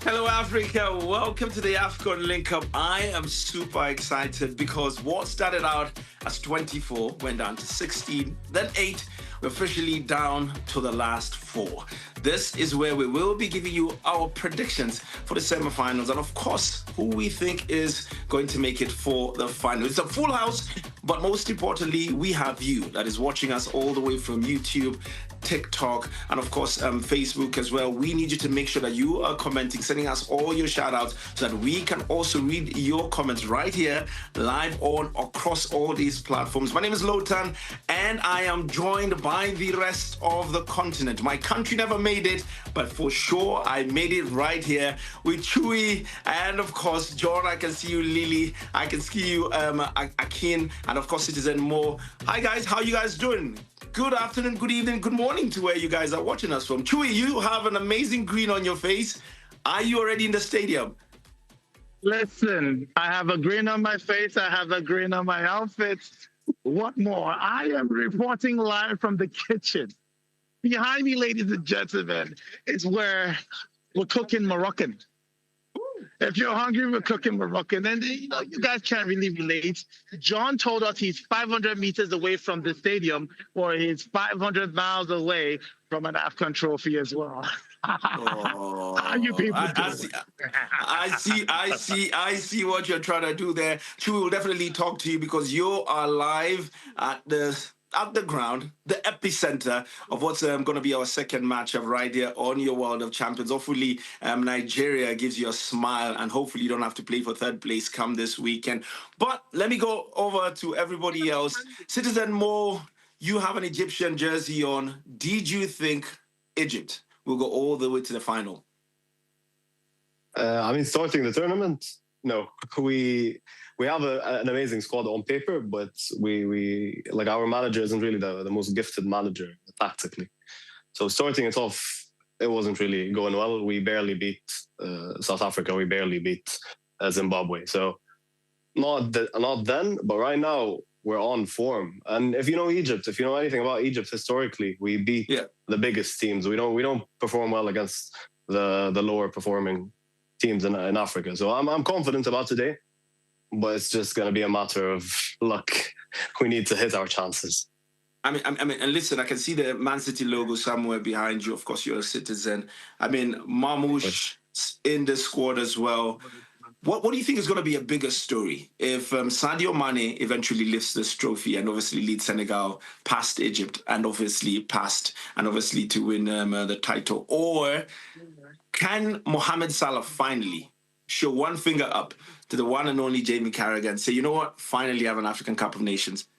Hello, Africa. Welcome to the AFCON link-up. I am super excited because what started out as 24 went down to 16, then 8. We're officially down to the last 4. This is where we will be giving you our predictions for the semifinals and, of course, who we think is going to make it for the final. It's a full house, but most importantly, we have you that is watching us all the way from YouTube, TikTok, and of course Facebook as well. We need you to make sure that you are commenting, sending us all your shout outs so that we can also read your comments right here live on across all these platforms. My name is Lotan and I am joined by the rest of the continent. My country never made it, but for sure I made it right here with Chewy and of course John. I can see you, Lily. I can see you, Akin, and of course Citizen Mo. Hi guys, how you guys doing? Good afternoon, good evening, good morning to where you guys are watching us from. Chewy, you have an amazing grin on your face. Are you already in the stadium? Listen, I have a grin on my face. I have a grin on my outfit. What more? I am reporting live from the kitchen. Behind me, ladies and gentlemen, is where we're cooking Moroccan. If you're hungry, we're cooking Moroccan. And, you know, you guys can't really relate. John told us he's 500 meters away from the stadium, or he's 500 miles away from an AFCON trophy as well. Oh, How you people doing? I see what you're trying to do there. Chewy will definitely talk to you because you are live at the ground, the epicenter of what's going to be our second matchup right here on your World of Champions. Hopefully, Nigeria gives you a smile, and hopefully you don't have to play for third place come this weekend. But let me go over to everybody else. Citizen Mo, you have an Egyptian jersey on. Did you think Egypt will go all the way to the final? Starting the tournament, no. We have an amazing squad on paper, but we like our manager isn't really the most gifted manager tactically. So starting it off, it wasn't really going well. We barely beat South Africa. We barely beat Zimbabwe. So not then, but right now we're on form. And if you know Egypt, if you know anything about Egypt historically, we beat the biggest teams. We don't perform well against the lower performing teams in Africa. So I'm confident about today. But it's just going to be a matter of luck. We need to hit our chances. I mean, and listen, I can see the Man City logo somewhere behind you. Of course, you're a Citizen. I mean, Marmoush in the squad as well. What do you think is going to be a bigger story if Sadio Mane eventually lifts this trophy and obviously leads Senegal past Egypt and obviously to win the title? Or can Mohamed Salah finally show one finger up to the one and only Jamie Carragher and say, you know what, finally have an African Cup of Nations?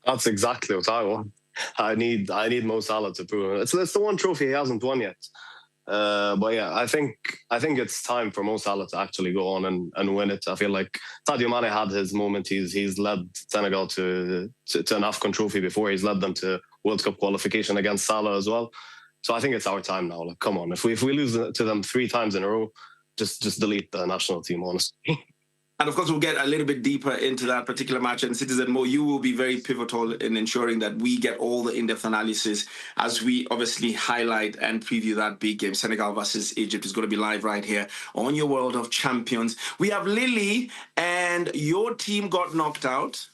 That's exactly what I want. I need Mo Salah to prove it. It's the one trophy he hasn't won yet. But yeah, I think it's time for Mo Salah to actually go on and win it. I feel like Sadio Mane had his moment. He's led Senegal to an AFCON trophy before. He's led them to World Cup qualification against Salah as well. So I think it's our time now. Like, come on, if we lose to them 3 times in a row, just delete the national team, honestly. And of course, we'll get a little bit deeper into that particular match. And Citizen Mo, you will be very pivotal in ensuring that we get all the in-depth analysis as we obviously highlight and preview that big game. Senegal versus Egypt is going to be live right here on your World of Champions. We have Lily, and your team got knocked out.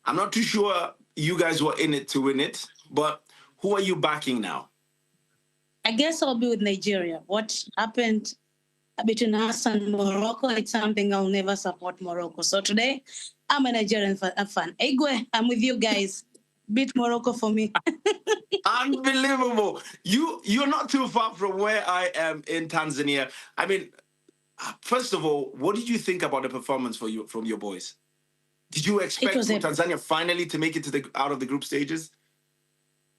I'm not too sure you guys were in it to win it, but who are you backing now? I guess I'll be with Nigeria. What happened between us and Morocco, it's something I'll never support Morocco. So today, I'm a Nigerian fan. Igwe, I'm with you guys. Beat Morocco for me. Unbelievable. You're not too far from where I am in Tanzania. I mean, first of all, what did you think about the performance from your boys? Did you expect Tanzania finally to make it out of the group stages?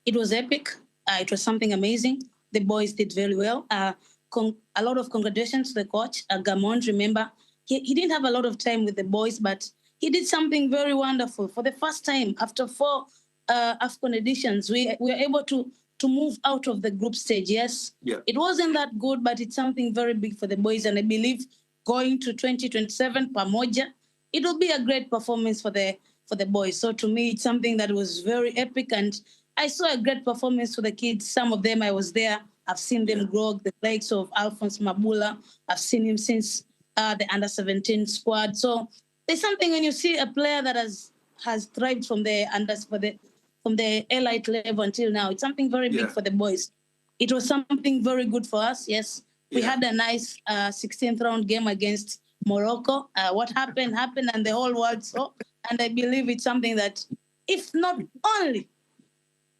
It was epic. It was something amazing. The boys did very well. A lot of congratulations to the coach, Gamond. Remember, he didn't have a lot of time with the boys, but he did something very wonderful. For the first time after 4 AFCON editions, we were able to move out of the group stage. Yes, It wasn't that good, but it's something very big for the boys. And I believe going to 2027, Pamoja, it will be a great performance for the boys. So to me, it's something that was very epic. And I saw a great performance for the kids. Some of them I was there. I've seen them grow. The likes of Alphonse Mabula, I've seen him since the under-17 squad. So there's something when you see a player that has thrived from the elite level until now. It's something very big for the boys. It was something very good for us. Yes, we had a nice 16th round game against Morocco. What happened, and the whole world saw. And I believe it's something that, if not only,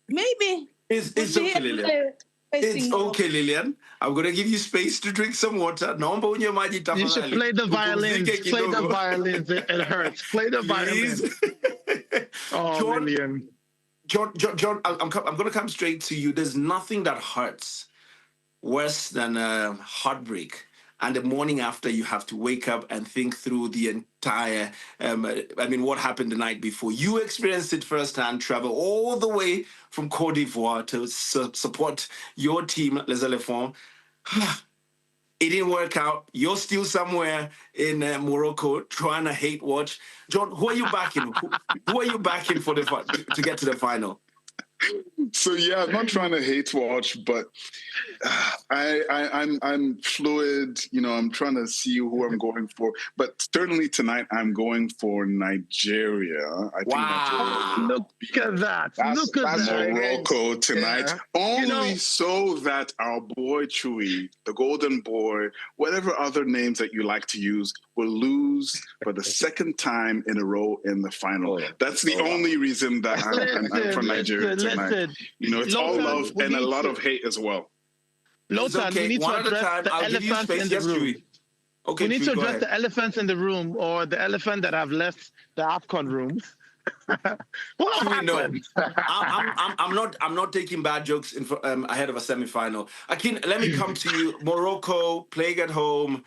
maybe it's okay, Lillian. It's okay, Lillian. I'm going to give you space to drink some water. You should play the violins. Play the violins. It hurts. Play the violins. Oh, John, Lillian. John, I'm going to come straight to you. There's nothing that hurts worse than heartbreak. And the morning after, you have to wake up and think through the entire, what happened the night before. You experienced it firsthand, travel all the way from Côte d'Ivoire to support your team, Les Elephants. It didn't work out. You're still somewhere in Morocco trying to hate watch. John, who are you backing? Who are you backing for to get to the final? So yeah, I'm not trying to hate watch, but I'm fluid. You know, I'm trying to see who I'm going for. But certainly tonight, I'm going for Nigeria. I think Nigeria. Look at that! Look at that! Morocco tonight, only so that our boy Chewy, the Golden Boy, whatever other names that you like to use, will lose for the second time in a row in the final. That's the only reason that I'm for Nigeria tonight. You know, it's all love and a lot of hate as well. Lothar, we need to address the elephants in the room. Okay, we need to address the elephants in the room, or the elephant that have left the AFCON room. What happened? I'm not taking bad jokes ahead of a semi-final. Akin, let me come to you. Morocco playing at home.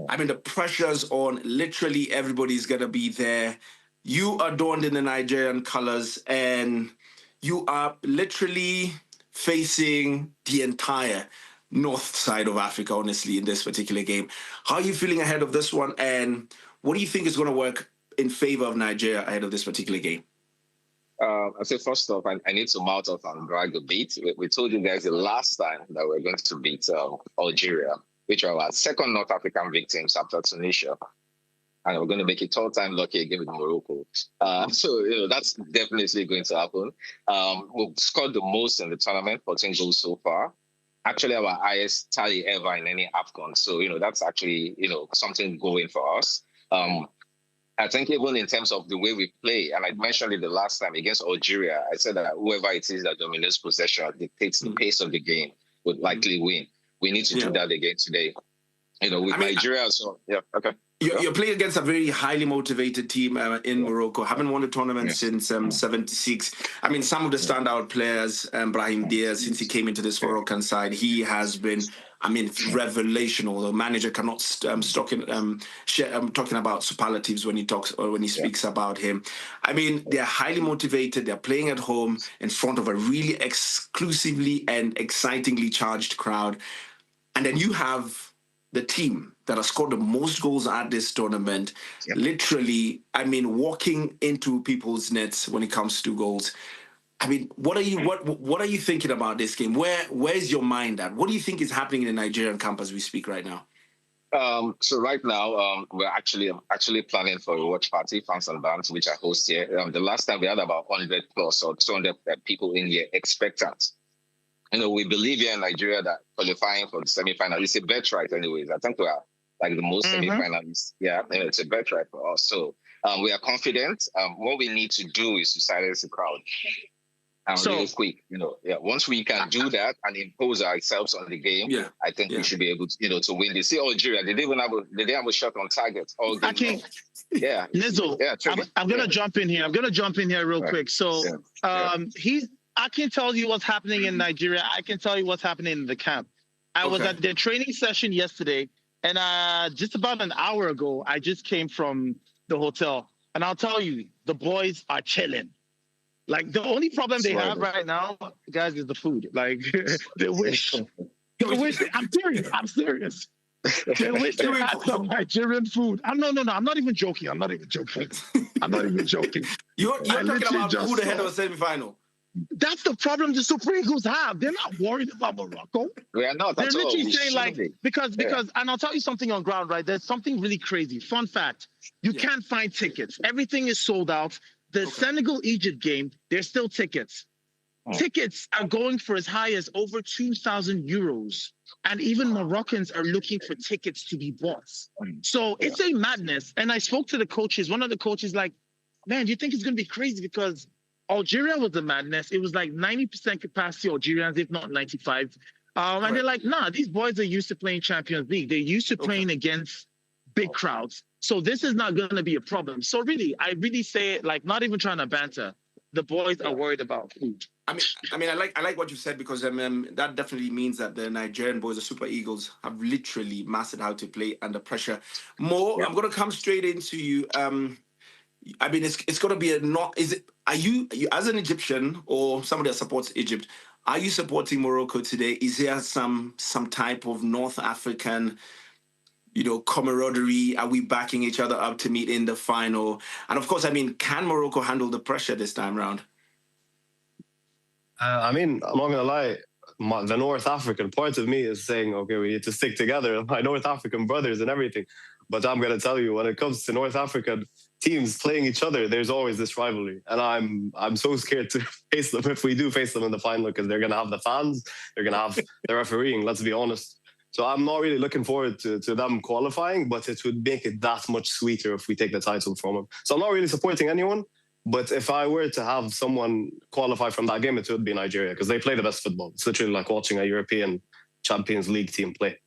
I mean, the pressure's on. Literally, everybody's gonna be there. You are adorned in the Nigerian colors, and you are literally facing the entire north side of Africa, honestly, in this particular game. How are you feeling ahead of this one? And what do you think is going to work in favor of Nigeria ahead of this particular game? I say first off, I need to mount up and brag a bit. We told you guys the last time that we're going to beat Algeria, which are our second North African victims after Tunisia. And we're going to make it third-time lucky again with Morocco. So, you know, that's definitely going to happen. We've scored the most in the tournament, 14 goals so far. Actually, our highest tally ever in any AFCON. So, you know, that's actually, you know, something going for us. I think even in terms of the way we play, and I mentioned it the last time against Algeria, I said that whoever it is that dominates possession, dictates the pace of the game, would likely win. We need to do that again today. You know, with Nigeria, so, You're playing against a very highly motivated team in Morocco. Haven't won a tournament since 76. I mean, some of the standout players, Brahim Diaz, since he came into this Moroccan side, he has been, I mean, revelational. The manager cannot stop talking about superlatives when he talks or when he speaks about him. I mean, they're highly motivated. They're playing at home in front of a really exclusively and excitingly charged crowd. And then you have the team that has scored the most goals at this tournament, literally, I mean, walking into people's nets when it comes to goals. I mean, what are you thinking about this game? Where's your mind at? What do you think is happening in the Nigerian camp as we speak right now? So right now, we're actually planning for a watch party, fans and bands, which I host here. The last time we had about 100 plus or 200 people in here expectant. You know, we believe here in Nigeria that qualifying for the semi-final is a bet right anyways. I think we are like the most semi-finalists. Yeah, and it's a bet right for us. So we are confident. What we need to do is to silence the crowd. And real quick, you know, once we can do that and impose ourselves on the game, I think we should be able to, you know, to win this. See, Algeria, they didn't have a shot on target all game. Nizzle, I'm going to jump in here. I'm going to jump in here real quick. So I can tell you what's happening in Nigeria. I can tell you what's happening in the camp. I was at their training session yesterday, and just about an hour ago, I just came from the hotel. And I'll tell you, the boys are chilling. Like, the only problem they have right now, guys, is the food. Like, they wish, I'm serious. They wish they had some Nigerian food. No, I'm not even joking. I'm not even joking. You're talking about food ahead of a semi-final. That's the problem the Super Eagles have. They're not worried about Morocco. We are not They're at all. literally We saying shouldn't like, be. because, and I'll tell you something on ground, right? There's something really crazy. Fun fact. You can't find tickets. Everything is sold out. The Senegal-Egypt game, there's still tickets. Tickets are going for as high as over 2,000 euros. And even Moroccans are looking for tickets to be bought. So it's a madness. And I spoke to the coaches. One of the coaches like, man, do you think it's going to be crazy? Because Algeria was a madness. It was like 90% capacity Algerians, if not 95. And they're like, nah, these boys are used to playing Champions League. They're used to playing against big crowds. So this is not going to be a problem. So really, I really say, like, not even trying to banter. The boys are worried about food. I mean, I like what you said, because that definitely means that the Nigerian boys, the Super Eagles, have literally mastered how to play under pressure. I'm going to come straight into you. I mean, it's got to be are you as an Egyptian or somebody that supports Egypt, are you supporting Morocco today? Is there some type of North African, camaraderie? Are we backing each other up to meet in the final? And of course, I mean, can Morocco handle the pressure this time around? I mean, I'm not going to lie. The North African part of me is saying, okay, we need to stick together, my North African brothers and everything. But I'm going to tell you, when it comes to North African teams playing each other, there's always this rivalry. And I'm so scared to face them if we do face them in the final, because they're going to have the fans, they're going to have the refereeing, let's be honest. So I'm not really looking forward to them qualifying, but it would make it that much sweeter if we take the title from them. So I'm not really supporting anyone. But if I were to have someone qualify from that game, it would be Nigeria, because they play the best football. It's literally like watching a European Champions League team play.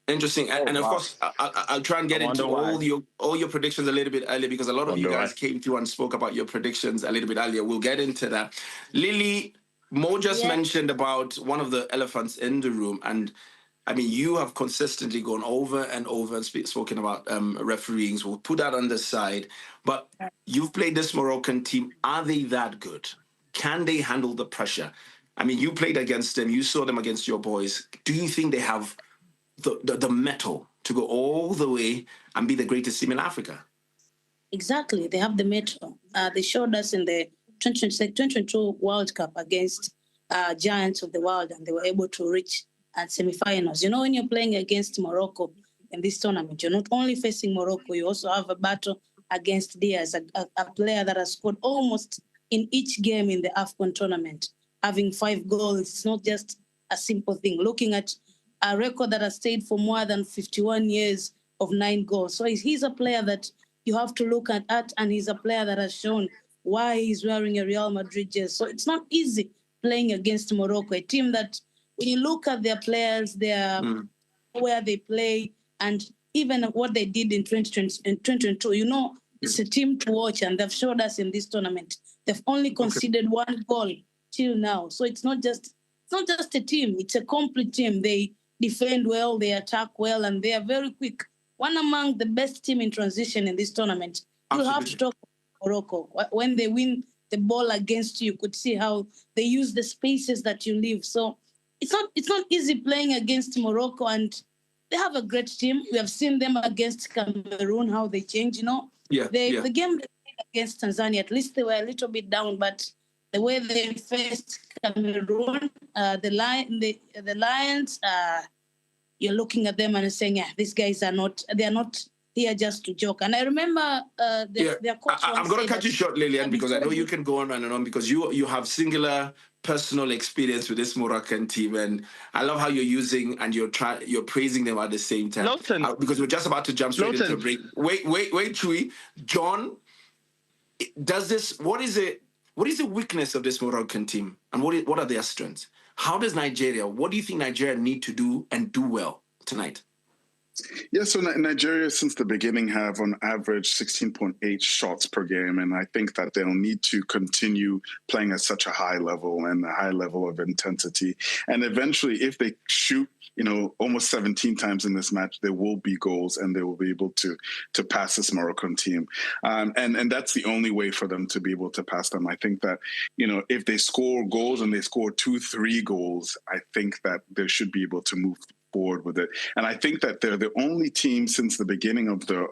Interesting. And of course, I'll try and get into all your predictions a little bit earlier, because a lot of you guys came through and spoke about your predictions a little bit earlier. We'll get into that. Lily, Mo just mentioned about one of the elephants in the room. And I mean, you have consistently gone over and over and spoken about refereeing. We'll put that on the side. But you've played this Moroccan team. Are they that good? Can they handle the pressure? I mean, you played against them. You saw them against your boys. Do you think they have the mettle to go all the way and be the greatest team in Africa? Exactly. They have the mettle. They showed us in the 2022 World Cup against giants of the world, and they were able to reach semifinals. When you're playing against Morocco in this tournament, you're not only facing Morocco, you also have a battle against Diaz, a player that has scored almost in each game in the AFCON tournament, having 5 goals. It's not just a simple thing. Looking at a record that has stayed for more than 51 years of 9 goals. So he's a player that you have to look at, and he's a player that has shown why he's wearing a Real Madrid jersey. So it's not easy playing against Morocco, a team that, when you look at their players, where they play, and even what they did in 2022, it's a team to watch, and they've showed us in this tournament. They've only conceded 1 goal till now. So it's not just a team, it's a complete team. They defend well, they attack well, and they are very quick. One among the best team in transition in this tournament. You'll have to talk about Morocco. When they win the ball against you, you could see how they use the spaces that you leave. So it's not easy playing against Morocco, and they have a great team. We have seen them against Cameroon, how they change, The game they played against Tanzania, at least they were a little bit down, but the way they faced Cameroon, the Lions, you're looking at them and saying, these guys they're not here just to joke. And I remember their coach. I'm going to cut you short, Lillian, because I know you can go on and on, because you have singular personal experience with this Moroccan team, and I love how you're using and you're praising them at the same time. Because we're just about to jump straight into a break. Wait, Chewy. John, what is the weakness of this Moroccan team, and what are their strengths? What do you think Nigeria need to do and do well tonight? Yeah, so Nigeria, since the beginning, have on average 16.8 shots per game. And I think that they'll need to continue playing at such a high level and a high level of intensity. And eventually, if they shoot, almost 17 times in this match, there will be goals, and they will be able to pass this Moroccan team. And that's the only way for them to be able to pass them. I think that, if they score goals and they score 2-3 goals, I think that they should be able to move board with it. And I think that they're the only team since the beginning of the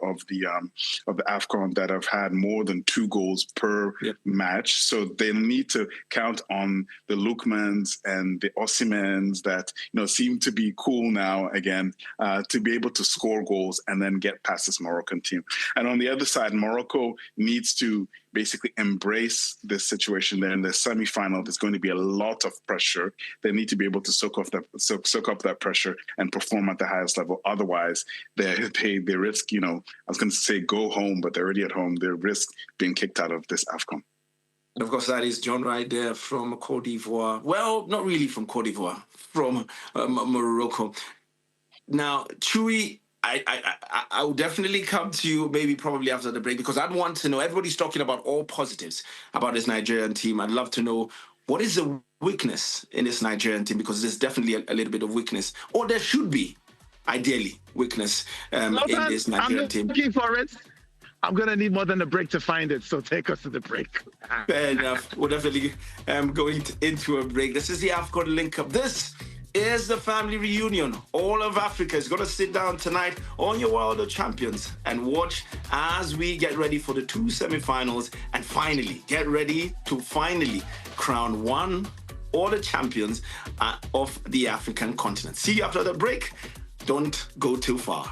AFCON that have had more than 2 goals per match. So they need to count on the Lookmans and the Osimhens that seem to be cool now again to be able to score goals and then get past this Moroccan team. And on the other side, Morocco needs to basically embrace this situation. There in the semi-final, there's going to be a lot of pressure. They need to be able to soak up that pressure and perform at the highest level. Otherwise, they risk, I was going to say go home, but they're already at home. They risk being kicked out of this AFCON. And of course, that is John right there from Cote d'Ivoire. Well, not really from Cote d'Ivoire, from Morocco. Now, Chewy, I will definitely come to you probably after the break, because I'd want to know, everybody's talking about all positives about this Nigerian team. I'd love to know, what is the weakness in this Nigerian team? Because there's definitely a little bit of weakness, or there should be, ideally, weakness in this Nigerian team. I'm looking for it. I'm going to need more than a break to find it, so take us to the break. Fair enough. We're definitely going into a break. This is the AFCON link-up. This is the family reunion. All of Africa is going to sit down tonight on your World of Champions and watch as we get ready for the 2 semi-finals and finally get ready to crown one or the champions of the African continent. See you after the break. Don't go too far.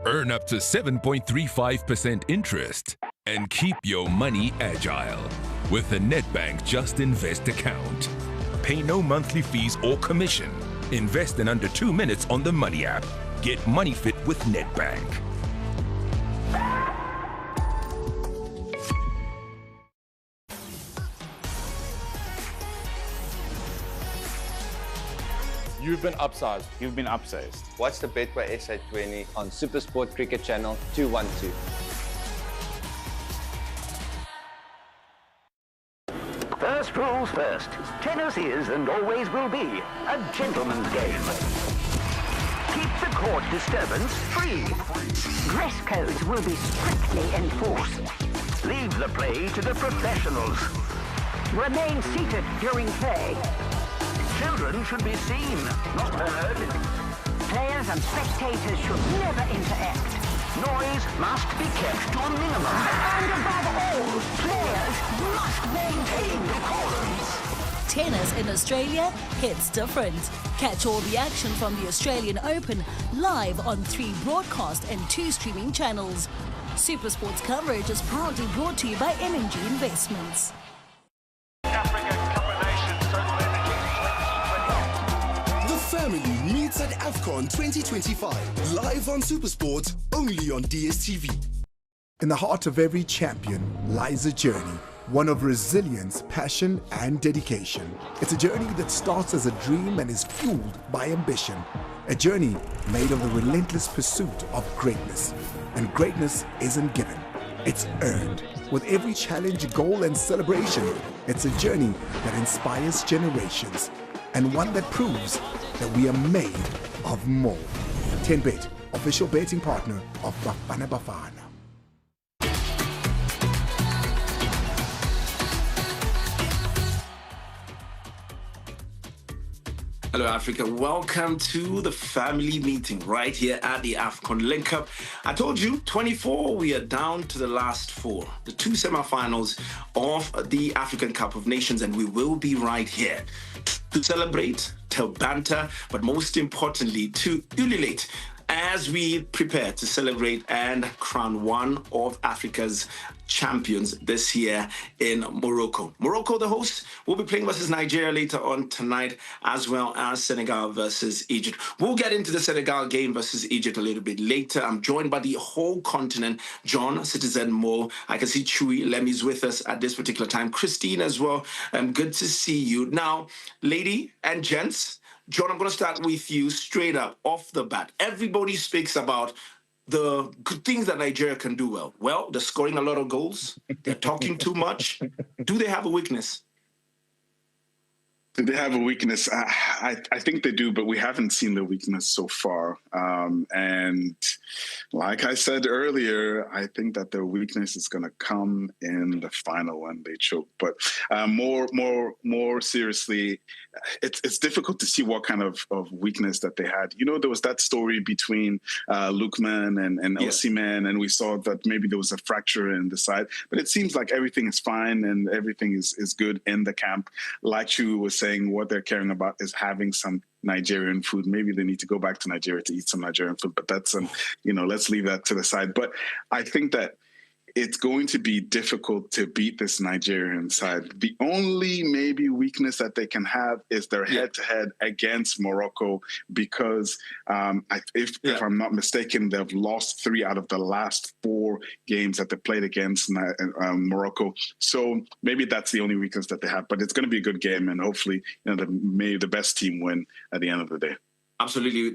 Earn up to 7.35% interest and keep your money agile with the NetBank Just Invest account. Pay no monthly fees or commission. Invest in under 2 minutes on the Money app. Get money fit with NetBank. You've been upsized. You've been upsized. Watch the Bet by SA20 on SuperSport Cricket Channel 212. First rules first. Tennis is and always will be a gentleman's game. Keep the court disturbance free. Dress codes will be strictly enforced. Leave the play to the professionals. Remain seated during play. Children should be seen, not heard. Players and spectators should never interact. Noise must be kept to a minimum. And above all, players must maintain decorum. Tennis in Australia hits different. Catch all the action from the Australian Open live on 3 broadcast and 2 streaming channels. SuperSport's coverage is proudly brought to you by M&G Investments. Family meets at AFCON 2025, live on SuperSport, only on DSTV. In the heart of every champion lies a journey, one of resilience, passion, and dedication. It's a journey that starts as a dream and is fueled by ambition. A journey made of the relentless pursuit of greatness. And greatness isn't given, it's earned. With every challenge, goal, and celebration, it's a journey that inspires generations. And one that proves that we are made of more. 10Bet, official betting partner of Bafana Bafana. Hello, Africa. Welcome to the family meeting right here at the AFCON Link-Up. I told you, 24, we are down to the last 4, the 2 semi-finals of the African Cup of Nations, and we will be right here to celebrate, to banter, but most importantly, to ululate as we prepare to celebrate and crown one of Africa's champions this year in Morocco. Morocco, the host, will be playing versus Nigeria later on tonight, as well as Senegal versus Egypt. We'll get into the Senegal game versus Egypt a little bit later. I'm joined by the whole continent. John, Citizen Mo. I can see Chewy Lemmy's with us at this particular time. Christine as well. Good to see you. Now, lady and gents, John, I'm going to start with you straight up off the bat. Everybody speaks about the good things that Nigeria can do well. Well, they're scoring a lot of goals. They're talking too much. Do they have a weakness? Do they have a weakness? I think they do, but we haven't seen the weakness so far. And like I said earlier, I think that their weakness is going to come in the final when they choke. But more seriously, it's difficult to see what kind of weakness that they had. You know, there was that story between Lookman and Osimhen, and we saw that maybe there was a fracture in the side. But it seems like everything is fine and everything is good in the camp. Like Chu was saying, what they're caring about is having some Nigerian food. Maybe they need to go back to Nigeria to eat some Nigerian food, but that's, let's leave that to the side. But I think that it's going to be difficult to beat this Nigerian side. The only maybe weakness that they can have is their head-to-head against Morocco, because if I'm not mistaken, they've lost 3 out of the last 4 games that they played against Morocco. So maybe that's the only weakness that they have. But it's going to be a good game, and hopefully, maybe the best team win at the end of the day. Absolutely.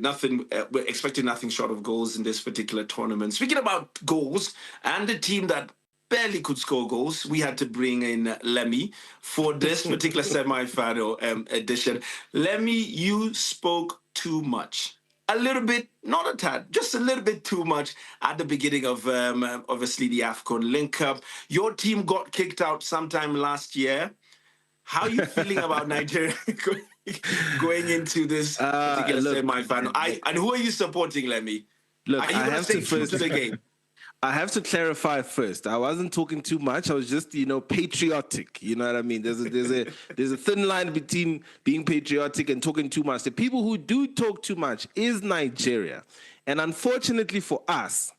We're expecting nothing short of goals in this particular tournament. Speaking about goals and the team that barely could score goals, we had to bring in Lemmy for this particular semi-final edition. Lemmy, you spoke too much. A little bit, not a tad, just a little bit too much at the beginning of, obviously, the AFCON link-up. Your team got kicked out sometime last year. How are you feeling about Nigeria going into this particular semi-final? And who are you supporting, Lemmy? Look, are you I have to first to the game? I have to clarify first. I wasn't talking too much. I was just, patriotic. You know what I mean? There's a thin line between being patriotic and talking too much. The people who do talk too much is Nigeria, and unfortunately for us,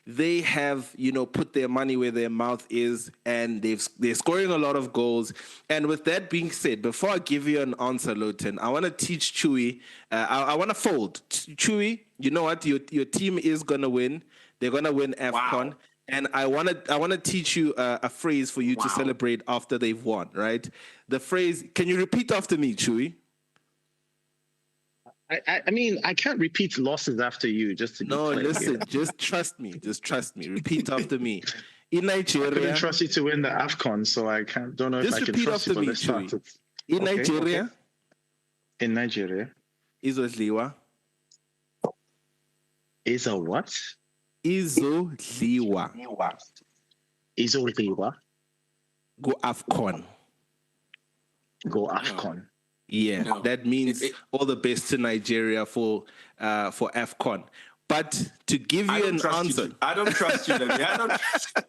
they have, put their money where their mouth is, and they're scoring a lot of goals. And with that being said, before I give you an answer, Loten, I want to teach Chewy. I want to fold. Chewy, you know what? Your team is going to win. They're going to win AFCON. Wow. And I want to teach you a phrase for you to celebrate after they've won, right? The phrase, can you repeat after me, Chewy? I mean, I can't repeat losses after you just to be clear. Listen, just trust me. Just trust me. Repeat after me. In Nigeria, I couldn't trust you to win the AFCON, so I don't know if I can trust you. Just repeat after me, In Nigeria. Okay. In Nigeria. Izodliwa. Is a what? Izodliwa. Izodliwa. Go AFCON. Go AFCON. Yeah, that means all the best to Nigeria for AFCON. But to give you an answer, I don't trust you, Lemmy. I don't trust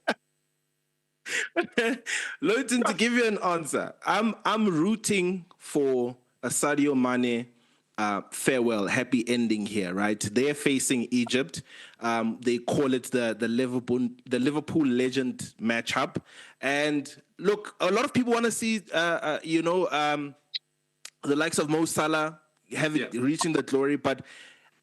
you. Loten, to give you an answer, I'm rooting for a Sadio Mane farewell, happy ending here, right? They're facing Egypt. They call it the Liverpool legend matchup. And look, a lot of people want to see the likes of Mo Salah reaching the glory, but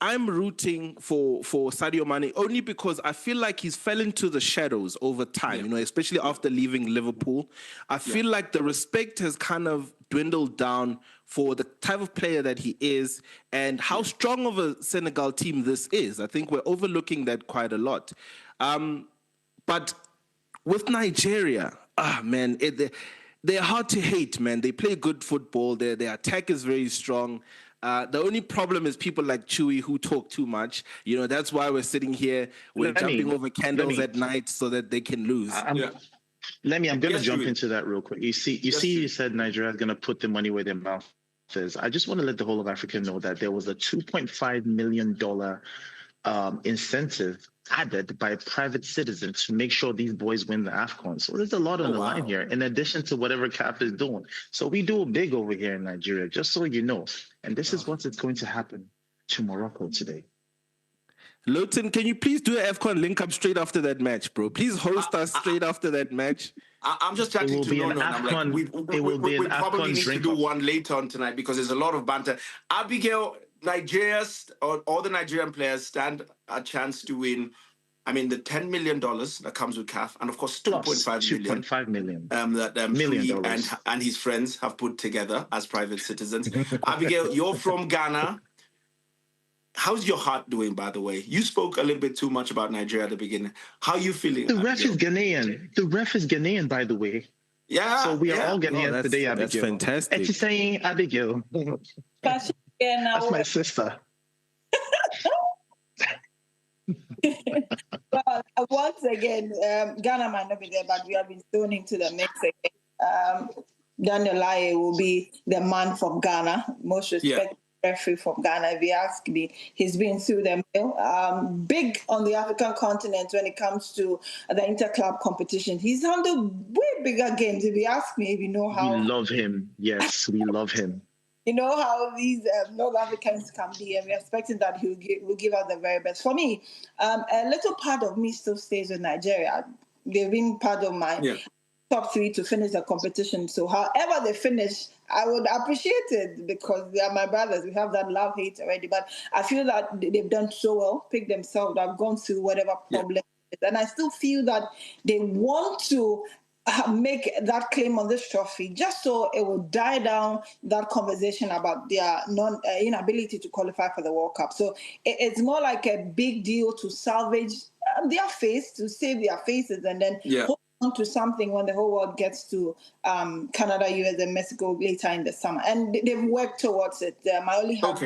I'm rooting for Sadio Mane only because I feel like he's fell into the shadows over time, especially after leaving Liverpool. I feel like the respect has kind of dwindled down for the type of player that he is and how strong of a Senegal team this is. I think we're overlooking that quite a lot. But with Nigeria, man, they're hard to hate, man. They play good football. Their attack is very strong. The only problem is people like Chewy who talk too much. That's why we're sitting here. We're jumping over candles at night so that they can lose. I'm going to jump into that real quick. You said Nigeria is going to put the money where their mouth is. I just want to let the whole of Africa know that there was a $2.5 million incentive added by private citizens to make sure these boys win the AFCON. So there's a lot on the line here, in addition to whatever CAF is doing. So we do big over here in Nigeria, just so you know. And this is what's going to happen to Morocco today. Loten, can you please do an AFCON link up straight after that match, bro? Please host us straight after that match. I'm just chatting to Nono. We probably need to do one later on tonight because there's a lot of banter. Abigail, all the Nigerian players stand a chance to win. I mean, the $10 million that comes with CAF, and of course, $2.5 million that and his friends have put together as private citizens. Abigail, you're from Ghana. How's your heart doing, by the way? You spoke a little bit too much about Nigeria at the beginning. How are you feeling? The ref is Ghanaian. The ref is Ghanaian, by the way. Yeah. So we are all getting here today, Abigail. That's fantastic. And she's saying, Abigail. That's my sister. Well, once again, Ghana might not be there, but we have been thrown into the mix again. Daniel Laye will be the man from Ghana, most respected referee from Ghana. If you ask me, he's been through the mill. Big on the African continent when it comes to the inter-club competition. He's handled way bigger games. If you ask me, if you know how... We love him. Yes, we love him. You know how these North Africans can be, and we're expecting that he will give us the very best. For me, a little part of me still stays with Nigeria. They've been part of my top three to finish the competition. So however they finish, I would appreciate it because they are my brothers. We have that love-hate already. But I feel that they've done so well, picked themselves up, gone through whatever problem it is. And I still feel that they want to make that claim on this trophy just so it will die down that conversation about their inability to qualify for the World Cup. So it's more like a big deal to salvage their face, to save their faces, and then hold on to something when the whole world gets to Canada, US, and Mexico later in the summer. And they've worked towards it. My only hope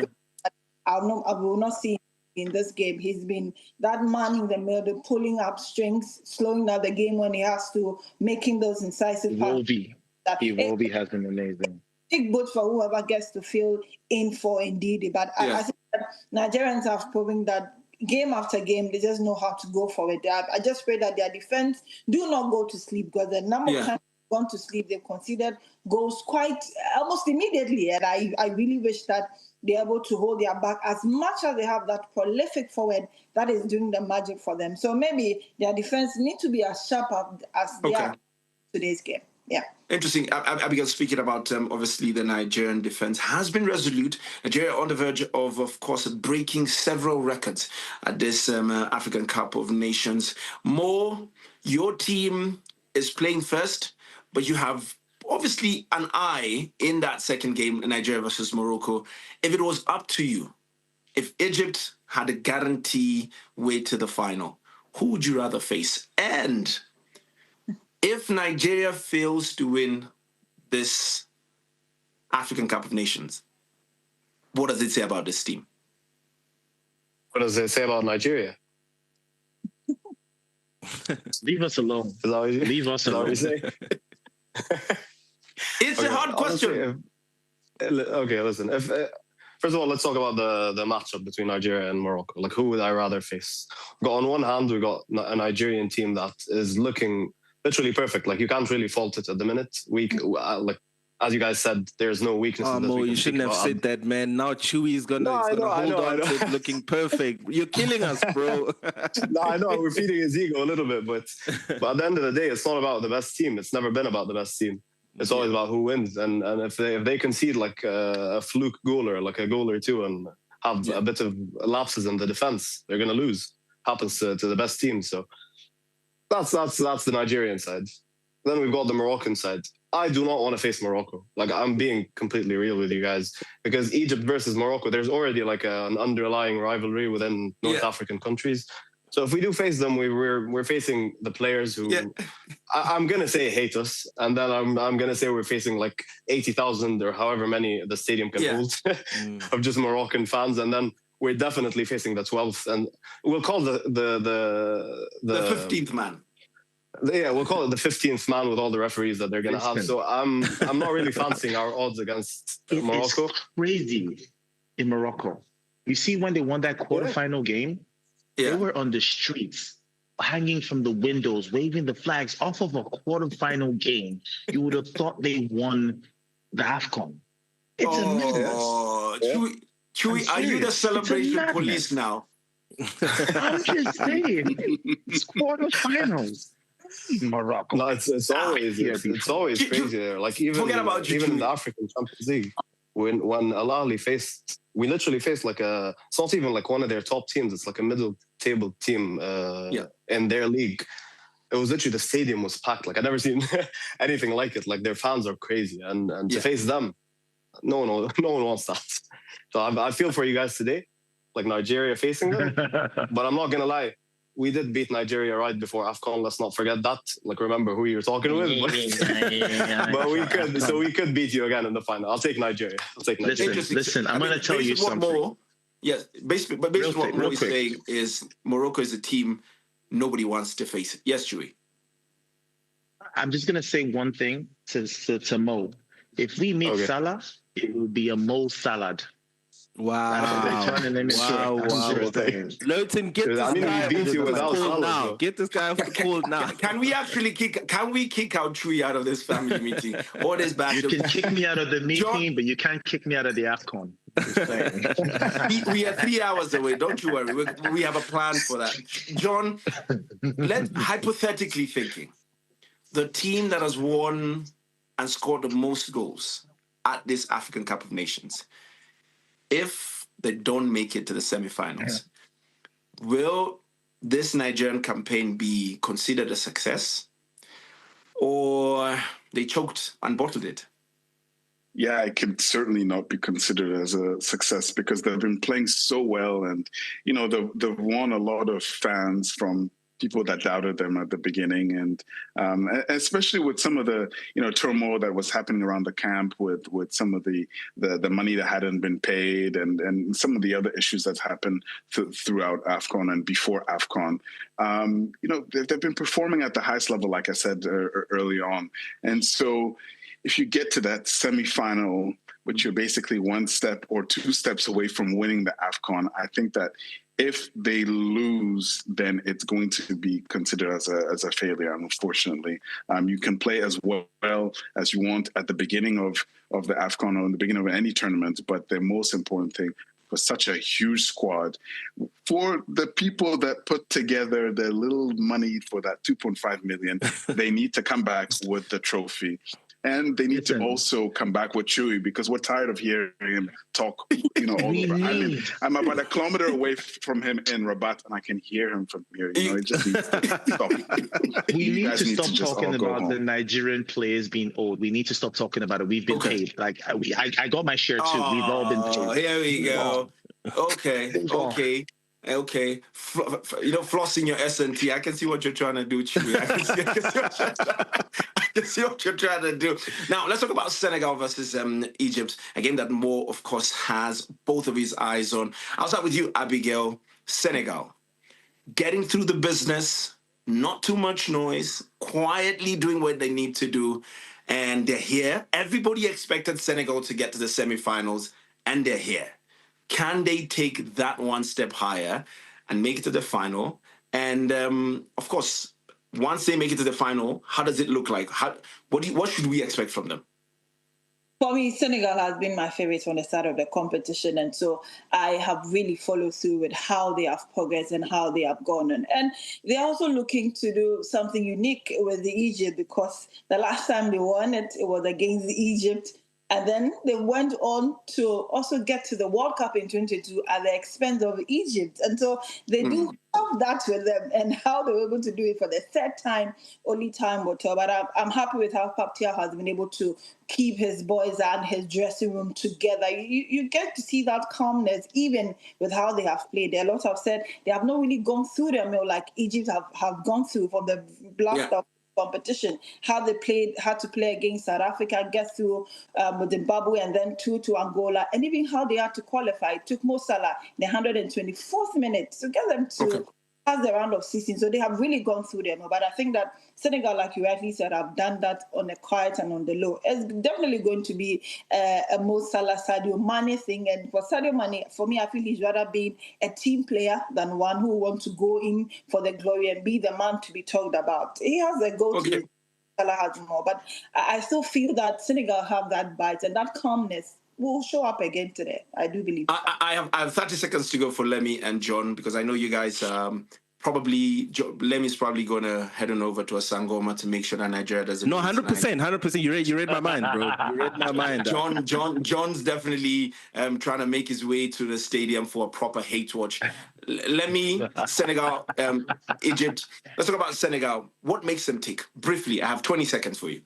I will not see in this game. He's been that man in the middle, pulling up strings, slowing down the game when he has to, making those incisive passes. Iwobi has been amazing. Big boot for whoever gets to fill in for Ndidi. But I think that Nigerians have proven that game after game, they just know how to go for it. I just pray that their defense do not go to sleep, because the number of times they've gone to sleep, they've conceded goals quite almost immediately. And I really wish that they're able to hold their back as much as they have that prolific forward that is doing the magic for them. So maybe their defense need to be as sharp as they are in today's game. Yeah. Interesting. Abigail, speaking about obviously the Nigerian defense has been resolute. Nigeria on the verge of course, breaking several records at this African Cup of Nations. Your team is playing first, but you have obviously an eye in that second game, Nigeria versus Morocco. If it was up to you, if Egypt had a guarantee way to the final, who would you rather face? And if Nigeria fails to win this African Cup of Nations, what does it say about this team? What does it say about Nigeria? Leave us alone. Leave us alone. It's a hard question. Okay, listen. First of all, let's talk about the matchup between Nigeria and Morocco. Like, who would I rather face? On one hand, we got a Nigerian team that is looking literally perfect. Like, you can't really fault it at the minute. Like, as you guys said, there's no weaknesses. Oh, Mo, you shouldn't have said that, man. Now Chewy's gonna hold on to it looking perfect. You're killing us, bro. No, I know. We're feeding his ego a little bit, but at the end of the day, it's not about the best team. It's never been about the best team. It's always about who wins. And if they concede like a fluke goal or like a goal or two and have a bit of lapses in the defense, they're going to lose. Happens to the best team. So that's the Nigerian side. Then we've got the Moroccan side. I do not want to face Morocco. Like, I'm being completely real with you guys, because Egypt versus Morocco, there's already like an underlying rivalry within North African countries. So if we do face them, we're facing the players who I'm gonna say hate us, and then I'm gonna say we're facing like 80,000 or however many the stadium can hold of just Moroccan fans, and then we're definitely facing the 12th, and we'll call the 15th man. Yeah, we'll call it the 15th man with all the referees that they're gonna have. So I'm not really fancying our odds against Morocco. It's crazy in Morocco. You see, when they won that quarterfinal game. They were on the streets, hanging from the windows, waving the flags off of a quarterfinal game. You would have thought they won the AFCON. It's a madness. Chewy, are you the celebration police now? I'm just saying, it's quarterfinals. Morocco. No, it's always crazy there. Like, even in the African Champions League, when Al Ahly faced, we literally faced like it's not even like one of their top teams. It's like a middle table team in their league. It was literally, the stadium was packed. Like, I've never seen anything like it. Like, their fans are crazy, and to face them, no one wants that. So I feel for you guys today, like Nigeria facing them. But I'm not gonna lie, we did beat Nigeria right before AFCON. Let's not forget that. Like, remember who you're talking with. But we could beat you again in the final. I'll take Nigeria. Listen, I'm going to tell you something. Yes, basically what Mo is saying is Morocco is a team nobody wants to face. Yes, Chewy. I'm just going to say one thing to Mo. If we meet Salah, it will be a Mo salad. Wow. Lowton, get this guy called now. Get this guy called now. Can we kick out Chewy out of this family meeting? Or this Banter? You can kick me out of the meeting, but you can't kick me out of the AFCON. We are 3 hours away. Don't you worry. We have a plan for that. John, let's hypothetically thinking, the team that has won and scored the most goals at this African Cup of Nations, if they don't make it to the semifinals, will this Nigerian campaign be considered a success, or they choked and bottled it? Yeah, it can certainly not be considered as a success because they've been playing so well, and they've won a lot of fans from people that doubted them at the beginning, and especially with some of the turmoil that was happening around the camp with some of the money that hadn't been paid and some of the other issues that's happened throughout AFCON and before AFCON. They've been performing at the highest level, like I said early on, and so if you get to that semifinal, which you're basically 1 step or 2 steps away from winning the AFCON, I think that if they lose, then it's going to be considered as a failure, unfortunately. You can play as well as you want at the beginning of the AFCON or in the beginning of any tournament, but the most important thing for such a huge squad, for the people that put together their little money for that 2.5 million, they need to come back with the trophy. And they need to also come back with Chewy because we're tired of hearing him talk, all over. I'm about a kilometer away from him in Rabat, and I can hear him from here. It just needs to stop. We need to stop talking about the Nigerian players being old. We need to stop talking about it. We've been paid. Like I got my share too. We've all been paid. Here we go. Okay. Flossing your S&T. I can see what you're trying to do, Chewy. I can see what you're trying to do. Now, let's talk about Senegal versus Egypt, a game that Mo, of course, has both of his eyes on. I'll start with you, Abigail. Senegal, getting through the business, not too much noise, quietly doing what they need to do, and they're here. Everybody expected Senegal to get to the semifinals, and they're here. Can they take that 1 step higher and make it to the final? And, of course, once they make it to the final, how does it look like? What should we expect from them? For me, Senegal has been my favorite from the start of the competition. And so I have really followed through with how they have progressed and how they have gone on. And they're also looking to do something unique with the Egypt because the last time they won it was against Egypt. And then they went on to also get to the World Cup in 2022 at the expense of Egypt. And so they do have that with them and how they were able to do it for the third time, only time will tell. But I'm happy with how Paptia has been able to keep his boys and his dressing room together. You get to see that calmness even with how they have played. A lot have said they have not really gone through the mill like Egypt have gone through from the blast of competition, how they had to play against South Africa, get through with Zimbabwe and then to Angola, and even how they had to qualify. It took Mo Salah in the 124th minute to get them to pass the round of 16. So they have really gone through them. But I think that Senegal, like you rightly said, have done that on the quiet and on the low. It's definitely going to be a Mo Salah, Sadio Mane thing. And for Sadio Mane, for me, I feel he's rather being a team player than one who wants to go in for the glory and be the man to be talked about. He has a go-to. Salah has more. But I still feel that Senegal have that bite and that calmness will show up again today. I do believe. I have 30 seconds to go for Lemmy and John because I know you guys Lemmy's probably going to head on over to a Sangoma to make sure that Nigeria doesn't. No, 100%. You read my mind, bro. You read my mind. John's definitely trying to make his way to the stadium for a proper hate watch. Lemmy, Senegal, Egypt. Let's talk about Senegal. What makes them tick? Briefly, I have 20 seconds for you.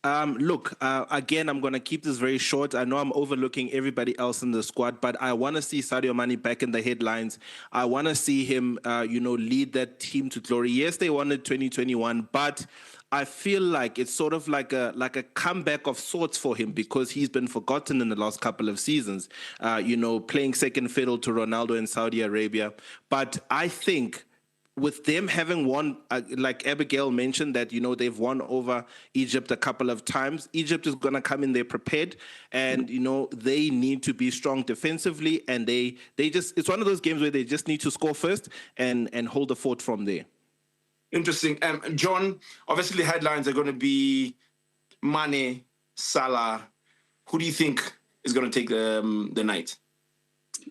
Look, again, I'm going to keep this very short. I know I'm overlooking everybody else in the squad, but I want to see Sadio Mane back in the headlines. I want to see him, lead that team to glory. Yes, they won in 2021, but I feel like it's sort of like a comeback of sorts for him because he's been forgotten in the last couple of seasons, playing second fiddle to Ronaldo in Saudi Arabia. But I think with them having won, like Abigail mentioned, that, they've won over Egypt a couple of times, Egypt is going to come in there prepared and, they need to be strong defensively. And they just, it's one of those games where they just need to score first and hold the fort from there. Interesting. John, obviously the headlines are going to be Mane, Salah. Who do you think is going to take the night?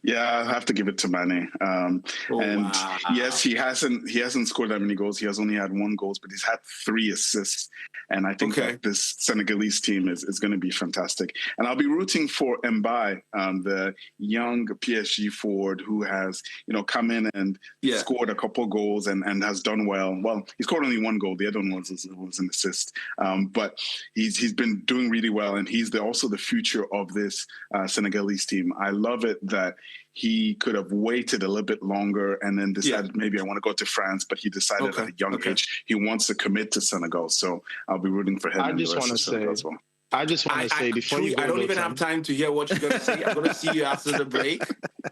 Yeah, I have to give it to Mane. Wow. Yes, he hasn't scored that many goals. He has only had 1 goal, but he's had 3 assists. And I think that this Senegalese team is going to be fantastic. And I'll be rooting for Mbaye, the young PSG forward who has, come in and scored a couple goals and has done well. Well, he scored only 1 goal. The other one was an assist. But he's been doing really well, and he's also the future of this Senegalese team. I love it that he could have waited a little bit longer and then decided maybe I want to go to France, but he decided at a young age he wants to commit to Senegal. So I'll be rooting for him. I just want to say before you go, I don't even have time to hear what you're going to say. I'm going to see you after the break.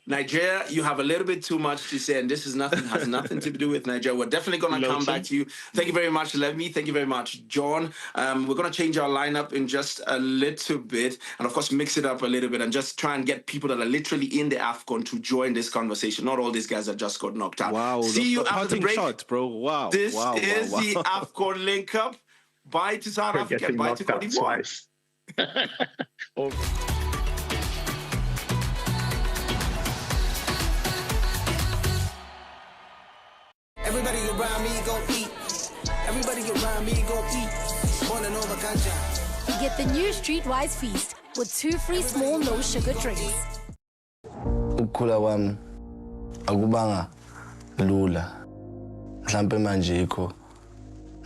Nigeria, you have a little bit too much to say, and this has nothing to do with Nigeria. We're definitely going to come back to you. Thank you very much, Levmi. Thank you very much, John. We're going to change our lineup in just a little bit, and of course, mix it up a little bit, and just try and get people that are literally in the AFCON to join this conversation. Not all these guys that just got knocked out. Wow, see you after the break, shot, bro. Wow, this is the AFCON link up. Bye to South Africa. Bye to Cote d'Ivoire. Everybody around me go eat. Everybody around me go eat. Wanna know the ganja. Get the new Streetwise Feast with 2 free small no sugar drinks. Ukula wami akubanga lula. Mhlambe manje ikho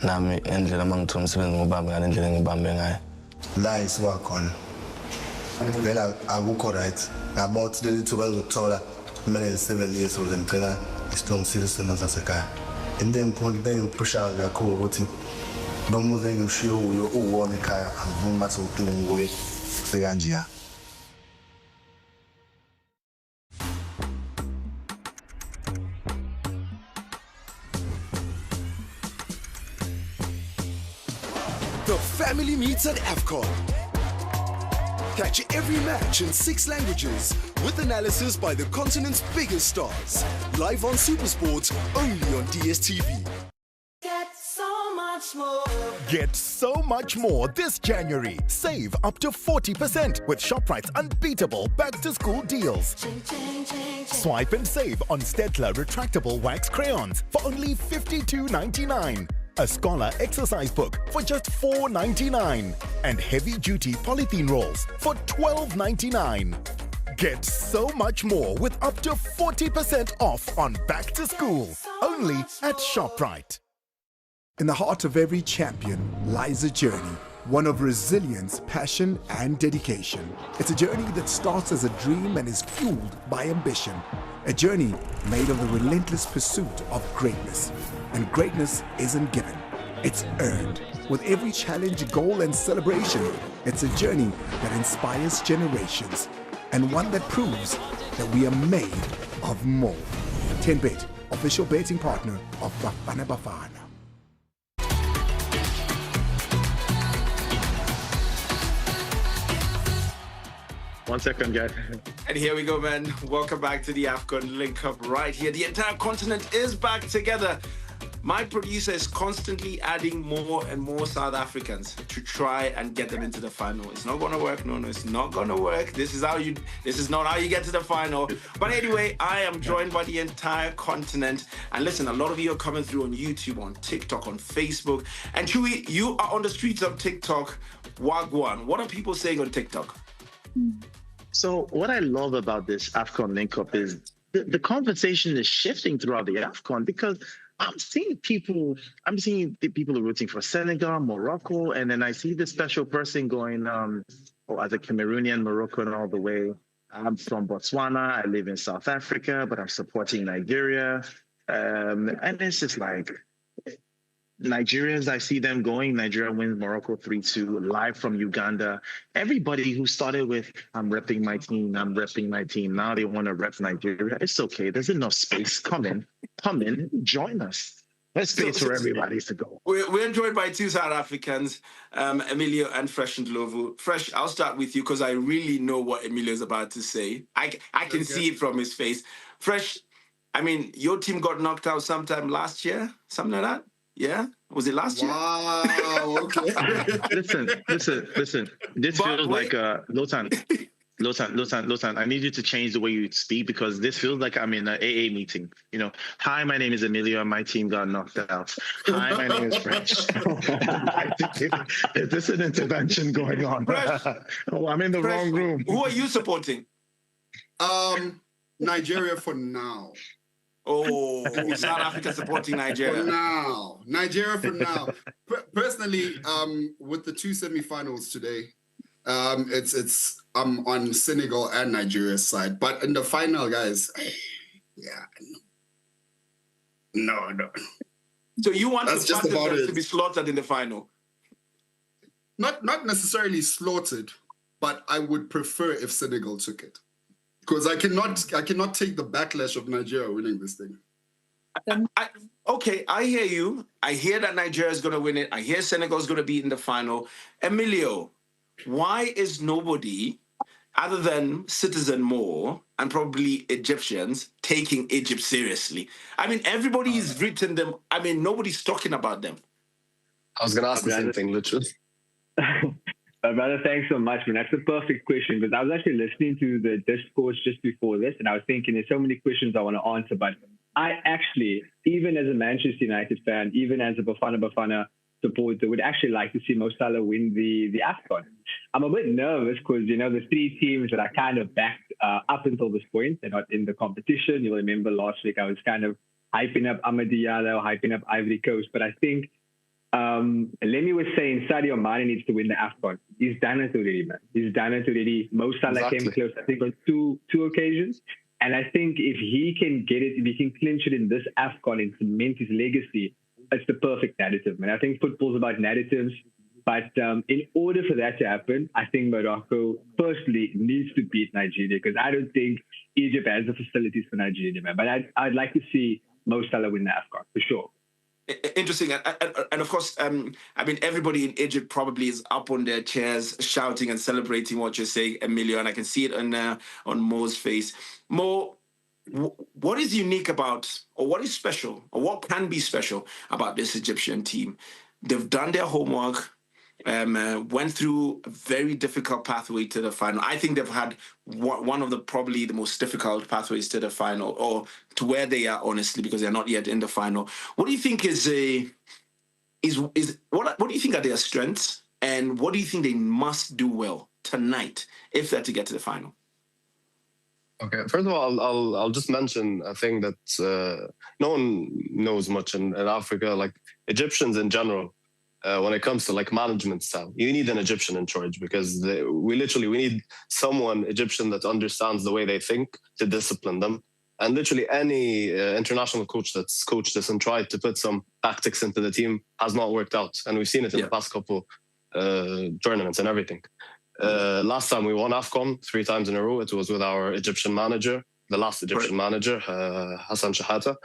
nami endlela mangithola umsebenzi ngobambe ngale ndlela ngibambe ngayo. La isiwa khona. Vela akukho right. Ngabothi leli thuba lokuthola kumele 7 years old ngicela strong citizen zasekhaya. Into important engipusha kakhulu ukuthi nomuze ngishiyo uyo uwona ekhaya angivumi bathi uqine nguwe sekanjiya. The family meets at AFCON. Catch every match in 6 languages with analysis by the continent's biggest stars. Live on SuperSport, only on DSTV. Get so much more. Get so much more this January. Save up to 40% with ShopRite's unbeatable back-to-school deals. Swipe and save on Stettler retractable wax crayons for only $52.99. A Scholar exercise book for just $4.99. And heavy-duty polythene rolls for $12.99. Get so much more with up to 40% off on back to school. Only at ShopRite. In the heart of every champion lies a journey, one of resilience, passion, and dedication. It's a journey that starts as a dream and is fueled by ambition. A journey made of the relentless pursuit of greatness. And greatness isn't given, it's earned. With every challenge, goal, and celebration, it's a journey that inspires generations. And one that proves that we are made of more. 10Bet, official betting partner of Bafana Bafana. 1 second, guys. And here we go, man. Welcome back to the AFCON link up right here. The entire continent is back together. My producer is constantly adding more and more South Africans to try and get them into the final. It's not going to work. No, it's not going to work. This is not how you get to the final. But anyway, I am joined by the entire continent. And listen, a lot of you are coming through on YouTube, on TikTok, on Facebook. And Chewy, you are on the streets of TikTok. Wagwan. What are people saying on TikTok? So what I love about this AFCON link-up is the conversation is shifting throughout the AFCON because I'm seeing the people rooting for Senegal, Morocco, and then I see this special person going, as a Cameroonian, Moroccan all the way. I'm from Botswana. I live in South Africa, but I'm supporting Nigeria. And it's just like Nigerians, I see them going. Nigeria wins Morocco 3-2, live from Uganda. Everybody who started with, I'm repping my team, now they want to rep Nigeria. It's okay. There's enough space. Come in, join us. There's space for everybody to go. We're joined by two South Africans, Emilio and Fresh Ndlovu. Fresh, I'll start with you because I really know what Emilio is about to say. I can see it from his face. Fresh, I mean, your team got knocked out sometime last year, something like that? Yeah? Was it last year? Wow, okay. Listen. This feels like Lotan, I need you to change the way you speak because this feels like I'm in an AA meeting. You know, hi, my name is Emilio and my team got knocked out. Hi, my name is Fresh. Is this an intervention going on? I'm in the wrong room. Who are you supporting? Nigeria for now. Oh, South Africa supporting Nigeria. For now. Nigeria for now. Personally, with the two semifinals today, I'm on Senegal and Nigeria's side. But in the final, guys, no. So you want That's the just about participants it. to be slaughtered in the final? Not necessarily slaughtered, but I would prefer if Senegal took it. Because I cannot take the backlash of Nigeria winning this thing. Okay, I hear you. I hear that Nigeria is going to win it. I hear Senegal is going to be in the final. Emilio, why is nobody, other than Citizen More and probably Egyptians, taking Egypt seriously? I mean, everybody's written them. I mean, nobody's talking about them. I was going to ask the same thing, literally. Brother, thanks so much, man. That's a perfect question because I was actually listening to the discourse just before this and I was thinking there's so many questions I want to answer, but I actually, even as a Manchester United fan, even as a Bafana supporter, would actually like to see Mo Salah win the AFCON. I'm a bit nervous because, you know, the three teams that I kind of backed up until this point, they're not in the competition. You'll remember last week I was kind of hyping up Ighalo, hyping up Ivory Coast, but I think Lemmy was saying Sadio Mane needs to win the AFCON. He's done it already, man. He's done it already. Mo Salah came close, I think, on two occasions. And I think if he can get it, if he can clinch it in this AFCON and cement his legacy, it's the perfect narrative, man. I think football's about narratives. But in order for that to happen, I think Morocco, firstly, needs to beat Nigeria because I don't think Egypt has the facilities for Nigeria, man. But I'd like to see Mo Salah win the AFCON, for sure. Interesting. And of course, I mean, everybody in Egypt probably is up on their chairs shouting and celebrating what you're saying, Emilio, and I can see it on Mo's face. Mo, what is unique about, or what is special, or what can be special about this Egyptian team? They've done their homework, went through a very difficult pathway to the final. I think they've had one of probably the most difficult pathways to the final, or to where they are, honestly, because they're not yet in the final. What do you think what do you think are their strengths, and what do you think they must do well tonight if they're to get to the final? Okay, first of all, I'll just mention a thing that no one knows much in Africa, like Egyptians in general. When it comes to like management style, you need an Egyptian in charge because we need someone Egyptian that understands the way they think to discipline them. And literally any international coach that's coached this and tried to put some tactics into the team has not worked out. And we've seen it in the past couple tournaments and everything. Last time we won AFCON 3 times in a row, it was with our Egyptian manager, the last Egyptian manager, Hassan Shahata,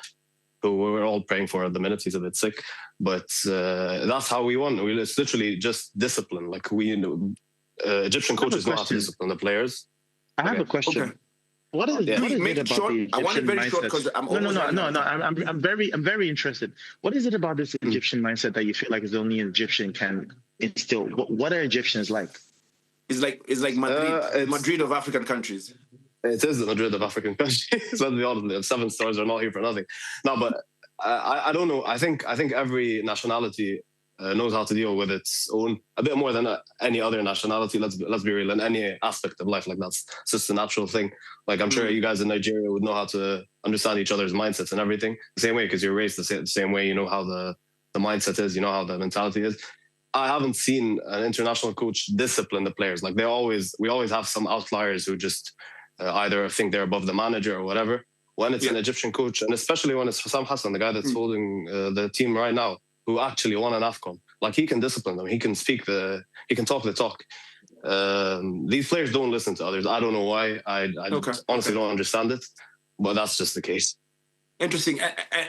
who we're all praying for at the minute. He's a bit sick. But that's how we won. It's literally just discipline. Like Egyptian coaches know how to discipline the players. I have a question. Okay. What is it about the Egyptian mindset? I want it very short because I'm I'm very interested. What is it about this Egyptian mindset that you feel like is only an Egyptian can instill? What are Egyptians like? It's like Madrid, Madrid of African countries. It is the Madrid of African countries. Let's be honest, the 7 stars are not here for nothing. No, but I don't know. I think every nationality knows how to deal with its own a bit more than any other nationality. Let's be real, in any aspect of life, like that's just a natural thing. Like I'm sure you guys in Nigeria would know how to understand each other's mindsets and everything the same way, because you're raised the same way. You know how the mindset is, you know how the mentality is. I haven't seen an international coach discipline the players. Like we always have some outliers who just either think they're above the manager or whatever. When it's an Egyptian coach, and especially when it's Hussam Hassan, the guy that's holding the team right now, who actually won an AFCON, like he can discipline them. He can he can talk the talk. These players don't listen to others. I don't know why. I honestly don't understand it, but that's just the case. Interesting.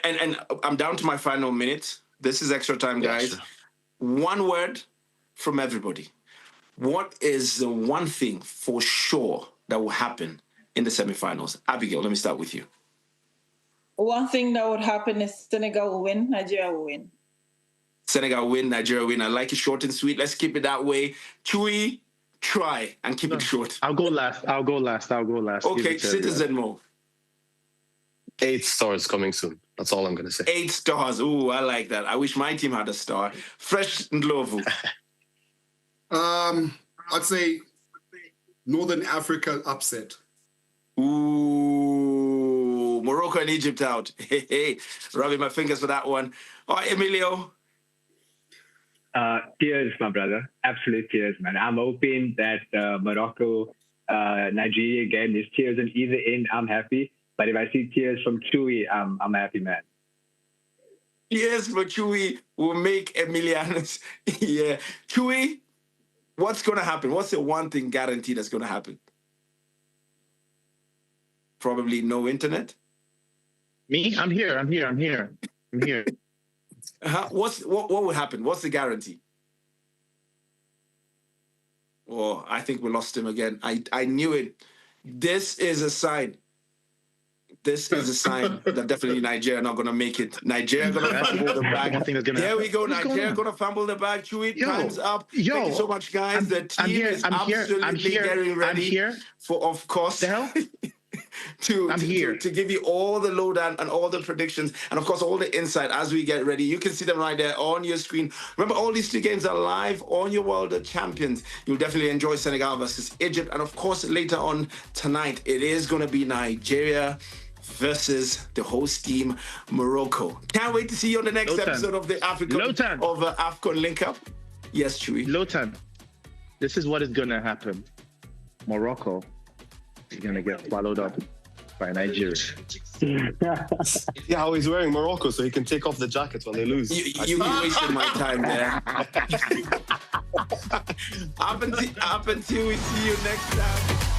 And I'm down to my final minute. This is extra time, guys. Sure. One word from everybody. What is the one thing for sure that will happen in the semifinals? Abigail, let me start with you. One thing that would happen is Senegal will win, Nigeria will win. Senegal win, Nigeria win. I like it short and sweet. Let's keep it that way. Chewy, try and keep it short. I'll go last. Okay, Citizen Mo. 8 stars coming soon. That's all I'm going to say. 8 stars. Ooh, I like that. I wish my team had a star. Fresh Ndlovu. I'd say Northern Africa upset. Ooh, Morocco and Egypt out. Hey, rubbing my fingers for that one. All right, Emilio. Tears, my brother. Absolute tears, man. I'm hoping that Morocco, Nigeria game, there's tears on either end. I'm happy. But if I see tears from Chewy, I'm happy, man. Tears for Chewy will make Emiliano's. Yeah. Chewy, what's going to happen? What's the one thing guaranteed that's going to happen? Probably no internet. Me? I'm here. What will happen? What's the guarantee? Oh, I think we lost him again. I knew it. This is a sign. This is a sign that definitely Nigeria are not going to make it. Nigeria going to fumble the bag. There we go. Nigeria going to fumble the bag. Chewy, time's up. Thank you so much, guys. The team is absolutely getting ready for, of course, to give you all the lowdown and all the predictions and, of course, all the insight as we get ready. You can see them right there on your screen. Remember, all these 2 games are live on your World of Champions. You'll definitely enjoy Senegal versus Egypt. And, of course, later on tonight, it is going to be Nigeria versus the host team, Morocco. Can't wait to see you on the next episode of the AFCON Link Up. Yes, Chewy. Lotan, this is what is going to happen. Morocco is going to get swallowed up by Nigeria. Yeah, how he's wearing Morocco so he can take off the jacket when they lose. You wasted my time there. Up until we see you next time.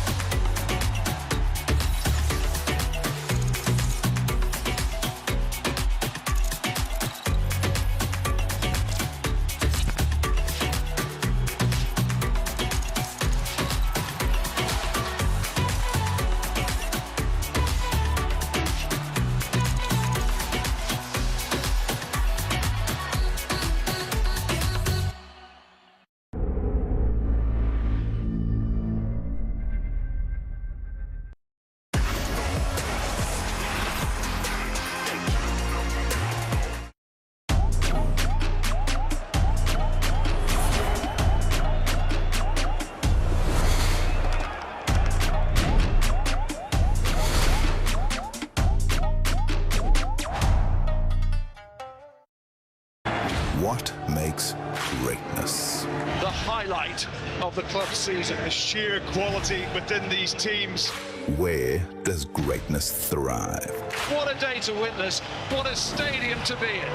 What makes greatness? The highlight of the club's season, the sheer quality within these teams. Where does greatness thrive? What a day to witness, what a stadium to be in.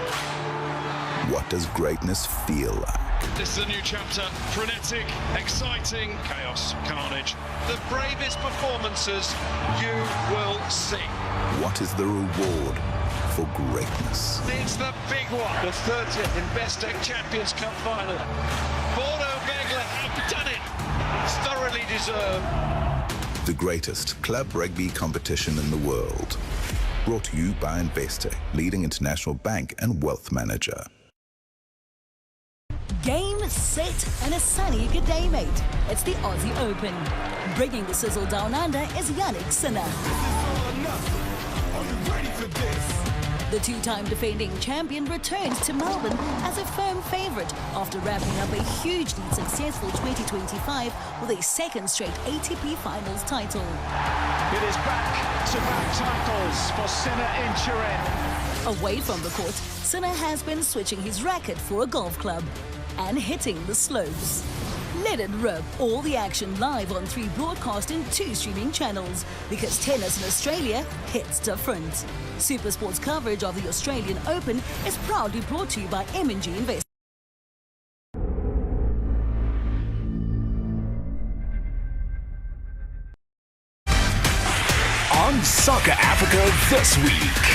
What does greatness feel like? This is a new chapter, frenetic, exciting, chaos, carnage. The bravest performances you will see. What is the reward for greatness? It's the big one, the 30th Investec Champions Cup final. Bordeaux Begler have done it. It's thoroughly deserved. The greatest club rugby competition in the world. Brought to you by Banter, leading international bank and wealth manager. Game, set, and a sunny good day, mate. It's the Aussie Open. Bringing the sizzle down under is Yannick Sinner. Are you ready for this? The two-time defending champion returns to Melbourne as a firm favourite after wrapping up a hugely successful 2025 with a second straight ATP Finals title. It is back-to-back titles for Sinner in Turin. Away from the court, Sinner has been switching his racket for a golf club and hitting the slopes. Let it rip. All the action live on 3 broadcast and 2 streaming channels, because tennis in Australia hits different. SuperSport's coverage of the Australian Open is proudly brought to you by M&G Invest. On Soccer Africa this week.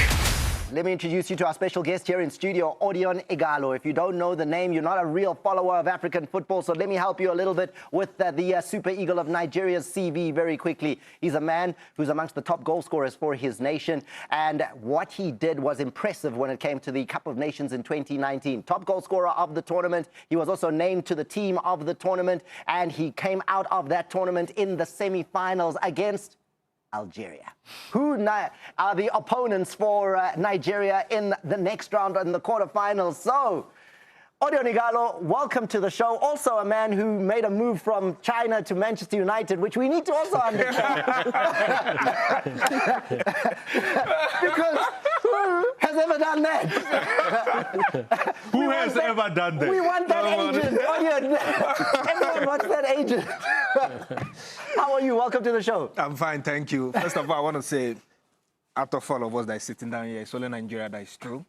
Let me introduce you to our special guest here in studio, Odion Ighalo. If you don't know the name, you're not a real follower of African football, so let me help you a little bit with the Super Eagle of Nigeria's CV very quickly. He's a man who's amongst the top goal scorers for his nation, and what he did was impressive when it came to the Cup of Nations in 2019. Top goal scorer of the tournament. He was also named to the team of the tournament, and he came out of that tournament in the semi-finals against Algeria, who are the opponents for Nigeria in the next round in the quarterfinals. So, Odion Ighalo, welcome to the show. Also a man who made a move from China to Manchester United, which we need to also understand. Because who has ever done that? Who has ever done that? We want that agent, Odion. Everyone wants that agent. How are you? Welcome to the show. I'm fine, thank you. First of all, I want to say, out of all of us that is sitting down here, it's only Nigeria that is through.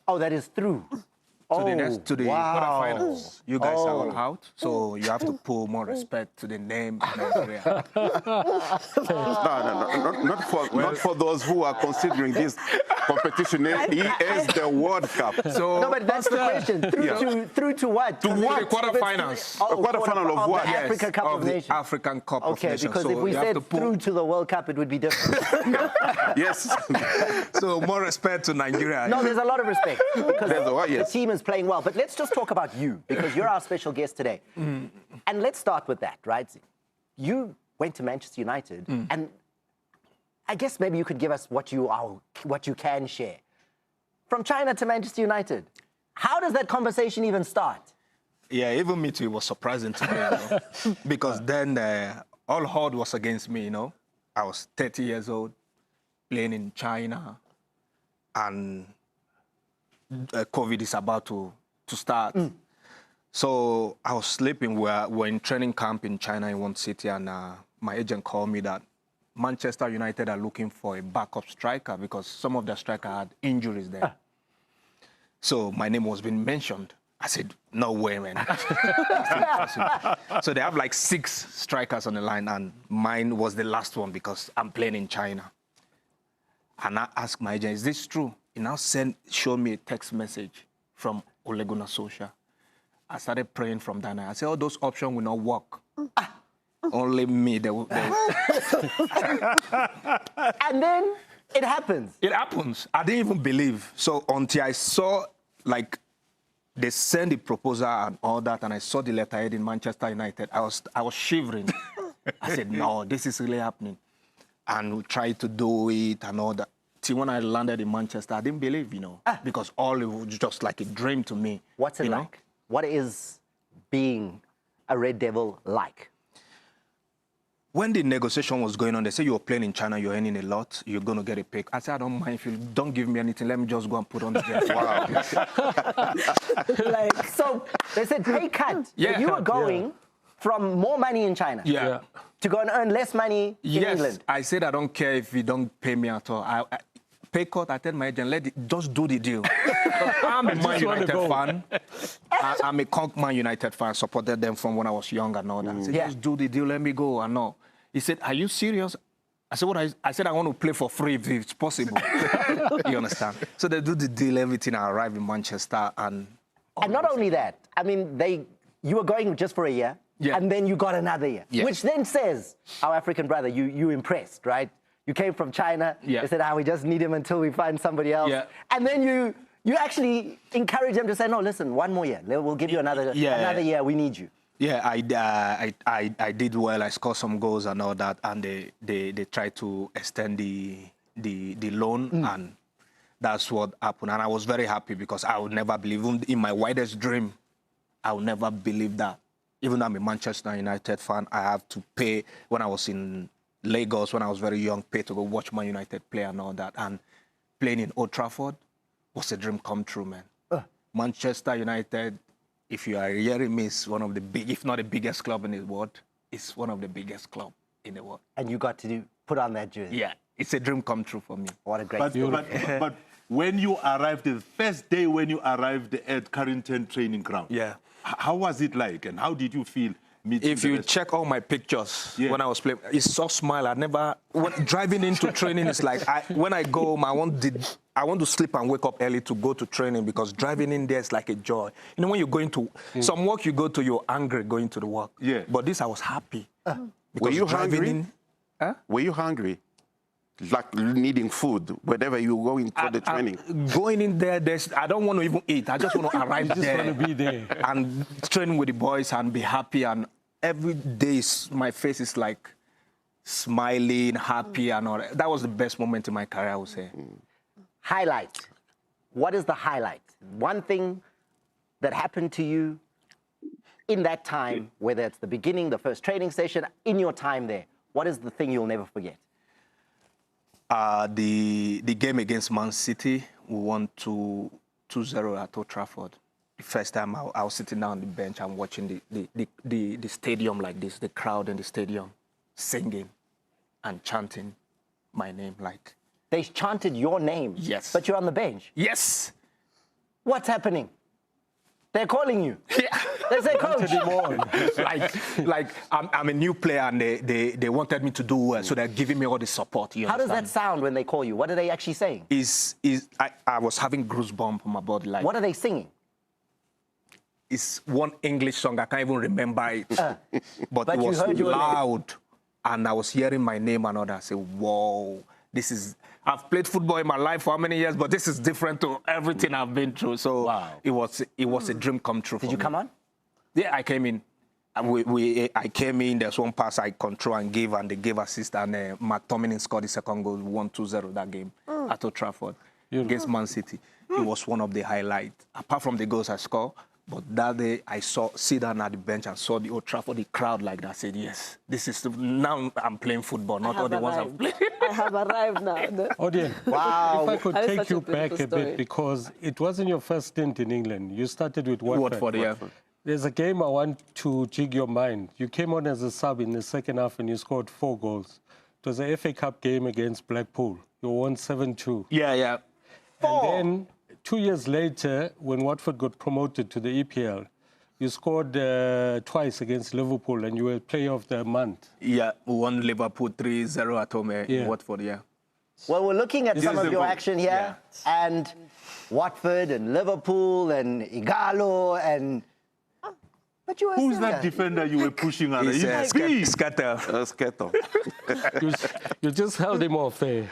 Oh, that is through. To the quarterfinals. You guys are all out, so you have to put more respect to the name Nigeria. Not for those who are considering this competition. He is the World Cup. So, no, but that's the question. Through to what? To what? The quarterfinals. Quarterfinal of what? The African Cup of Nations. African Cup of Nations. Okay, because if we said through to the World Cup, it would be different. Yes. So more respect to Nigeria. No, there's a lot of respect. Because the team is playing well. But let's just talk about you, because you're our special guest today. And let's start with that, right? You went to Manchester United, and I guess maybe you could give us what you can share. From China to Manchester United, how does that conversation even start? Yeah, even me too, it was surprising to me, you know? Because then all odds was against me, you know. I was 30 years old, playing in China, and COVID is about to start. So I was sleeping. We're in training camp in China in one city, and my agent called me that Manchester United are looking for a backup striker because some of the strikers had injuries there. So my name was being mentioned. I said, no way, man. So they have like 6 strikers on the line, and mine was the last one because I'm playing in China. And I asked my agent, is this true? He now showed me a text message from Ole Gunnar Solskjaer. I started praying from that night. I said, all those options will not work. Only me. And then it happens. It happens. I didn't even believe. So until I saw, like, they sent the proposal and all that, and I saw the letterhead in Manchester United, I was shivering. I said, no, this is really happening. And we tried to do it and all that. See, when I landed in Manchester, I didn't believe, you know, because all it was just like a dream to me. What's it like? What is being a Red Devil like? When the negotiation was going on, they said you're playing in China, you're earning a lot, you're going to get a pick. I said, I don't mind if you don't give me anything, let me just go and put on the jersey. Wow. So they said pay cut. Yeah. So you were going from more money in China to go and earn less money in England. I said, I don't care if you don't pay me at all. Pay cut, I tell my agent, just do the deal. I'm a Man United fan. I'm a Conk Man United fan, supported them from when I was young and all that. I said, just do the deal, let me go. And all. He said, are you serious? I said, what? I said, I want to play for free if it's possible. You understand? So they do the deal, everything. I arrived in Manchester. And not only that, I mean, you were going just for a year, and then you got another year, which then says, our African brother, you impressed, right? You came from China. They said, we just need him until we find somebody else. And then you actually encourage them to say, no, listen, one more year. We'll give you another year. We need you. Yeah, I did well. I scored some goals and all that. And they tried to extend the loan. And that's what happened. And I was very happy because I would never believe, even in my wildest dream, I would never believe that. Even though I'm a Manchester United fan, I have to pay, when I was in Lagos, when I was very young, pay to go watch Man United play and all that. And playing in Old Trafford was a dream come true, man. Manchester United, if you are hearing me, is one of the big, if not the biggest club in the world. It's one of the biggest clubs in the world. And you got to put on that jersey. Yeah, it's a dream come true for me. What a great story. But when you arrived, the first day when you arrived at Carrington training ground, how was it like and how did you feel? If you check all my pictures when I was playing, it's so smile. I never, driving into training is like, when I go home, I want to sleep and wake up early to go to training because driving in there is like a joy. You know, when you're going to, some work you go to, you're angry going to the work. Yeah. But this, I was happy. Were you hungry? Huh? Were you hungry? Like needing food whenever you go into the training? Going in there, I don't want to even eat. I just want to arrive there. You just want to be there. And train with the boys and be happy. And every day, my face is like smiling, happy and all that. That was the best moment in my career, I would say. Highlight. What is the highlight? One thing that happened to you in that time, whether it's the beginning, the first training session, in your time there, what is the thing you'll never forget? The game against Man City, we won 2-0 at Old Trafford. The first time I was sitting down on the bench and watching the stadium like this, the crowd in the stadium singing and chanting my name like. They chanted your name? Yes. But you're on the bench? Yes. What's happening? They're calling you. Yeah. They say, coach. like I'm a new player and they wanted me to do well, so they're giving me all the support. How does that sound when they call you? What are they actually saying? I was having goosebumps on my body. Like, what are they singing? It's one English song. I can't even remember it. But it was loud. And I was hearing my name and all that. I said, whoa, this is... I've played football in my life for how many years, but this is different to everything I've been through. So it was a dream come true for me. Did you come on? Yeah, I came in. I came in, there's one pass I control and give, and they gave assist, and McTominay scored the second goal, 1-2-0 that game at Old Trafford against Man City. It was one of the highlights. Apart from the goals I scored, but that day I sit down at the bench and saw the Old Trafford, the crowd like that. I said, yes, this is now I'm playing football, not all the ones I've played. I have arrived now. Odion, wow. If I could take you back a bit, because it wasn't your first stint in England. You started with Watford. Yeah. There's a game I want to jig your mind. You came on as a sub in the second half and you scored 4 goals. It was a FA Cup game against Blackpool. You won 7-2. Yeah. And then 2 years later, when Watford got promoted to the EPL, you scored twice against Liverpool and you were player of the month. Yeah, we won Liverpool 3-0 at home in Watford, yeah. Well, we're looking at some of your action here, and Watford and Liverpool and Ighalo and... But you were Who's that defender you were pushing on? Scatter. You just held him off there.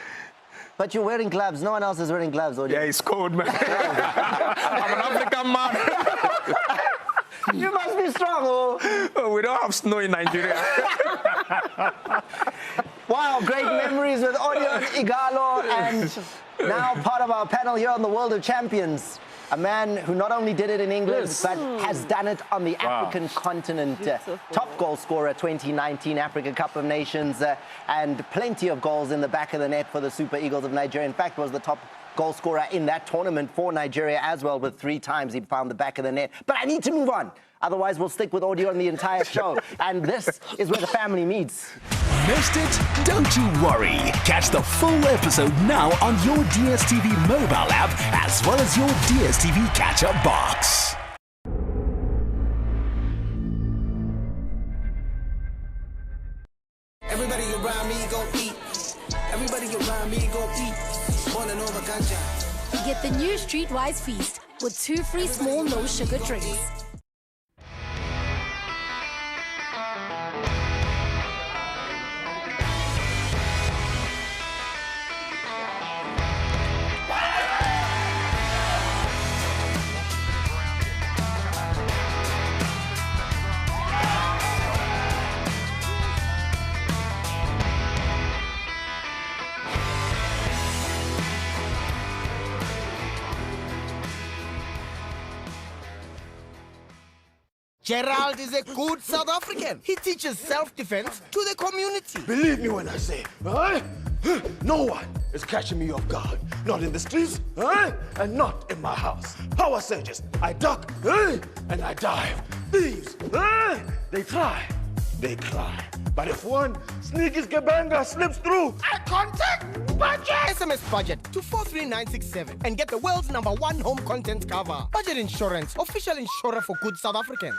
But you're wearing gloves. No one else is wearing gloves. Yeah, it's cold, man. I'm an African man. You must be strong, oh. We don't have snow in Nigeria. Wow, great memories with Odion Ighalo, and now part of our panel here on the World of Champions. A man who not only did it in England, but has done it on the African continent. Top goal scorer 2019 Africa Cup of Nations, and plenty of goals in the back of the net for the Super Eagles of Nigeria. In fact, was the top goal scorer in that tournament for Nigeria as well, with 3 times he found the back of the net. But I need to move on. Otherwise, we'll stick with Odion the entire show. And this is where the family meets. Missed it? Don't you worry. Catch the full episode now on your DSTV mobile app, as well as your DSTV catch-up box. Everybody around me gon' eat. Everybody around me gon' eat. Wanna know my ganja? Get the new Streetwise Feast with 2 free small no-sugar drinks. Gerald is a good South African. He teaches self-defense to the community. Believe me when I say, no one is catching me off guard. Not in the streets, and not in my house. Power surges, I duck, and I dive. Thieves, they try, they cry. But if one sneaky skabanga slips through, I contact Budget! SMS Budget to 43967 and get the world's #1 home content cover. Budget Insurance, official insurer for good South Africans.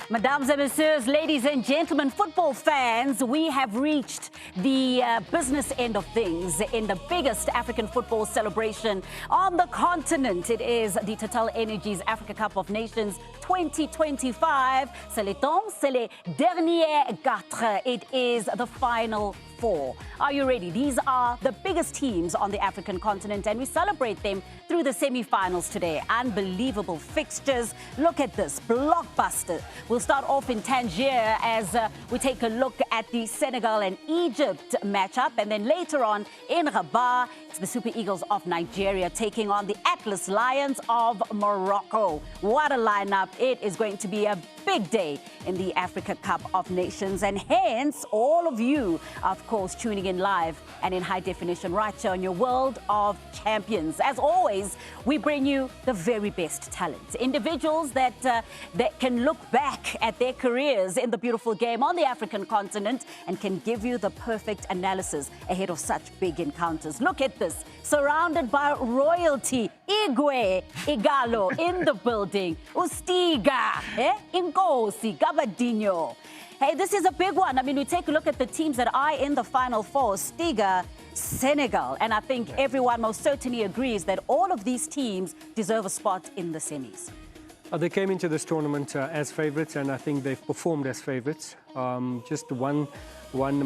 Mesdames et messieurs, ladies and gentlemen, football fans, we have reached the business end of things in the biggest African football celebration on the continent. It is the TotalEnergies Africa Cup of Nations 2025. C'est le temps, c'est les derniers quatre. It is the final four. Are you ready? These are the biggest teams on the African continent, and we celebrate them through the semi-finals today. Unbelievable fixtures. Look at this, blockbuster. We'll start off in Tangier as we take a look at the Senegal and Egypt matchup, and then later on in Rabat, it's the Super Eagles of Nigeria taking on the Atlas Lions of Morocco. What a lineup. It is going to be a big day in the Africa Cup of Nations, and hence all of you, of course, tuning in live and in high definition right here on your World of Champions. As always, we bring you the very best talent, individuals that can look back at their careers in the beautiful game on the African continent and can give you the perfect analysis ahead of such big encounters. Look at this, surrounded by royalty. Ighalo in the building. Ustiga, Inkosi, Gabadinho. Hey, this is a big one. I mean, we take a look at the teams that are in the Final Four. Stiga, Senegal. And I think everyone most certainly agrees that all of these teams deserve a spot in the semis. They came into this tournament as favourites, and I think they've performed as favourites. Just one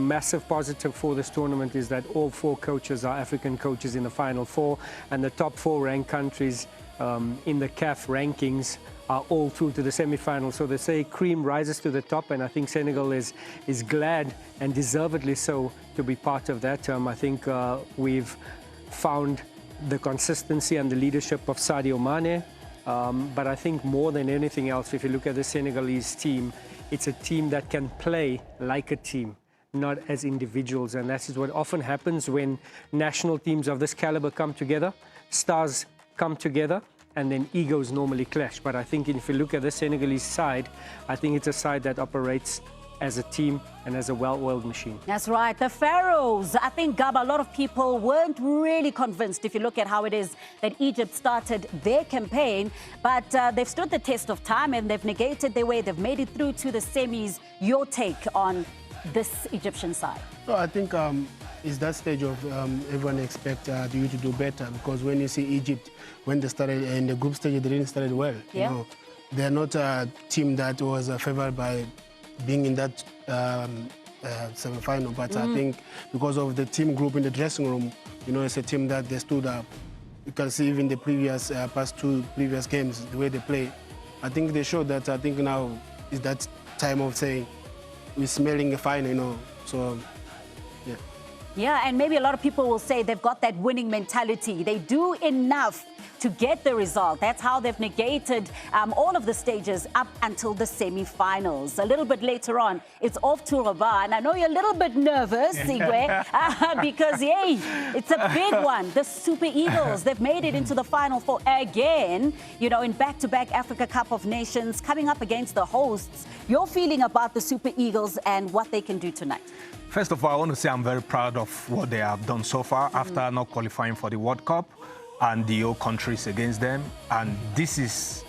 massive positive for this tournament is that all four coaches are African coaches in the Final Four, and the top four ranked countries in the CAF rankings are all through to the semi-finals. So they say cream rises to the top, and I think Senegal is glad, and deservedly so, to be part of that. I think we've found the consistency and the leadership of Sadio Mane. But I think more than anything else, if you look at the Senegalese team, it's a team that can play like a team, not as individuals. And that is what often happens when national teams of this caliber come together. Stars come together, and then egos normally clash. But I think if you look at the Senegalese side, I think it's a side that operates as a team and as a well-oiled machine. That's right. The Pharaohs, I think, Gab, a lot of people weren't really convinced if you look at how it is that Egypt started their campaign, but they've stood the test of time and they've negated their way. They've made it through to the semis. Your take on this Egyptian side? Well, I think it's that stage of everyone expect you to do better, because when you see Egypt, when they started in the group stage, they didn't start well. Yeah. You know, they're not a team that was favored by being in that semi-final, but I think because of the team group in the dressing room, you know, it's a team that they stood up. You can see even the previous past two previous games, the way they play. I think they showed that. I think now is that time of saying we're smelling a final, you know. So, yeah. Yeah, and maybe a lot of people will say they've got that winning mentality. They do enough to get the result. That's how they've negated all of the stages up until the semi-finals. A little bit later on, it's off to Rabat. And I know you're a little bit nervous, Igwe, because, yay, it's a big one. The Super Eagles, they've made it into the Final Four again, you know, in back-to-back Africa Cup of Nations, coming up against the hosts. Your feeling about the Super Eagles and what they can do tonight? First of all, I want to say I'm very proud of what they have done so far after not qualifying for the World Cup and the whole countries against them. And this is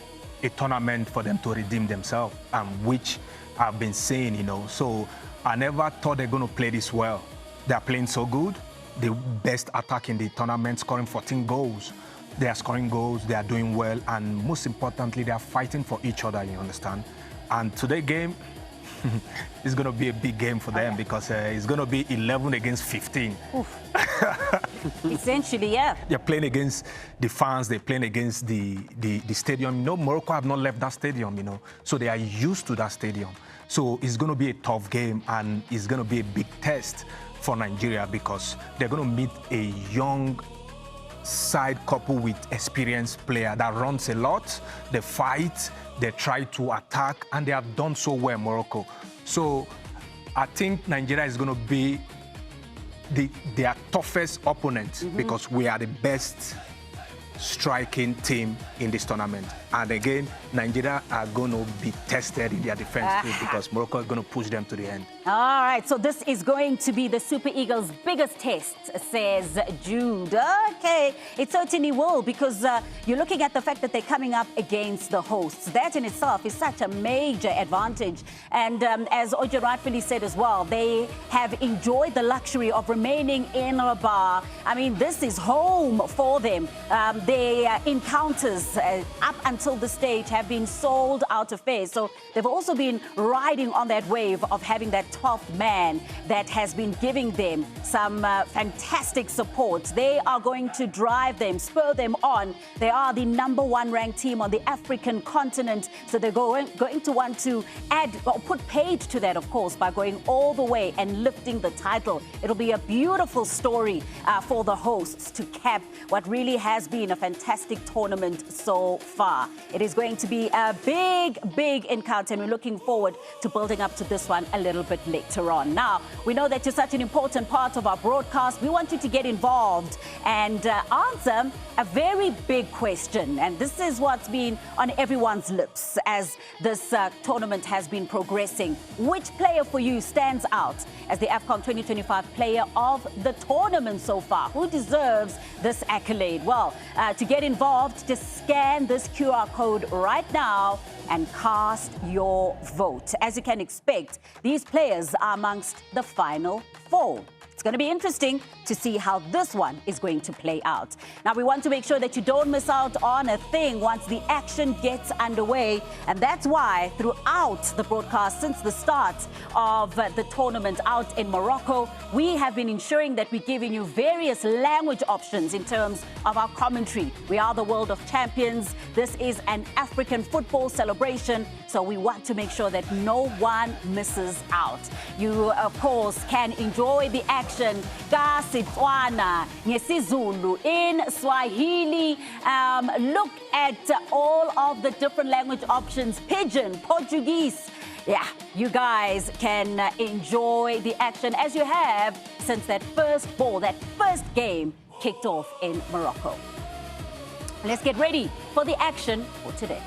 a tournament for them to redeem themselves, which I've been saying, you know. So I never thought they're going to play this well. They're playing so good. The best attack in the tournament, scoring 14 goals. They are scoring goals, they are doing well, and most importantly, they are fighting for each other, you understand? And today's game, it's going to be a big game for them because it's going to be 11 against 15. Essentially, yeah. They're playing against the fans, they're playing against the stadium. You know, Morocco have not left that stadium, you know, so they are used to that stadium. So it's going to be a tough game, and it's going to be a big test for Nigeria because they're going to meet a young side coupled with experienced player that runs a lot, they fight, they try to attack, and they have done so well in Morocco. So I think Nigeria is going to be their toughest opponent because we are the best striking team in this tournament. And again, Nigeria are going to be tested in their defense too because Morocco is going to push them to the end. All right, so this is going to be the Super Eagles' biggest test, says Jude. Okay, it certainly will because you're looking at the fact that they're coming up against the hosts. That in itself is such a major advantage. And as Odion rightfully said as well, they have enjoyed the luxury of remaining in Rabat. I mean, this is home for them. Their encounters up until this stage have been sold out affairs. So they've also been riding on that wave of having that 12th man that has been giving them some fantastic support. They are going to drive them, spur them on. They are the #1 ranked team on the African continent. So they're going to want to add or put paid to that, of course, by going all the way and lifting the title. It'll be a beautiful story for the hosts to cap what really has been a fantastic tournament so far. It is going to be a big encounter, and we're looking forward to building up to this one a little bit later on. Now, we know that you're such an important part of our broadcast. We want you to get involved and answer a very big question. And this is what's been on everyone's lips as this tournament has been progressing. Which player for you stands out as the AFCON 2025 player of the tournament so far? Who deserves this accolade? Well, to get involved, just scan this QR code right now and cast your vote. As you can expect, these players are amongst the final 4. It's going to be interesting to see how this one is going to play out. Now, we want to make sure that you don't miss out on a thing once the action gets underway. And that's why throughout the broadcast, since the start of the tournament out in Morocco, we have been ensuring that we're giving you various language options in terms of our commentary. We are the world of champions. This is an African football celebration. So we want to make sure that no one misses out. You, of course, can enjoy the action kaSetswana, ngeSizulu, in Swahili. Look at all of the different language options, Pidgin, Portuguese. Yeah, you guys can enjoy the action as you have since that first ball, that first game kicked off in Morocco. Let's get ready for the action for today.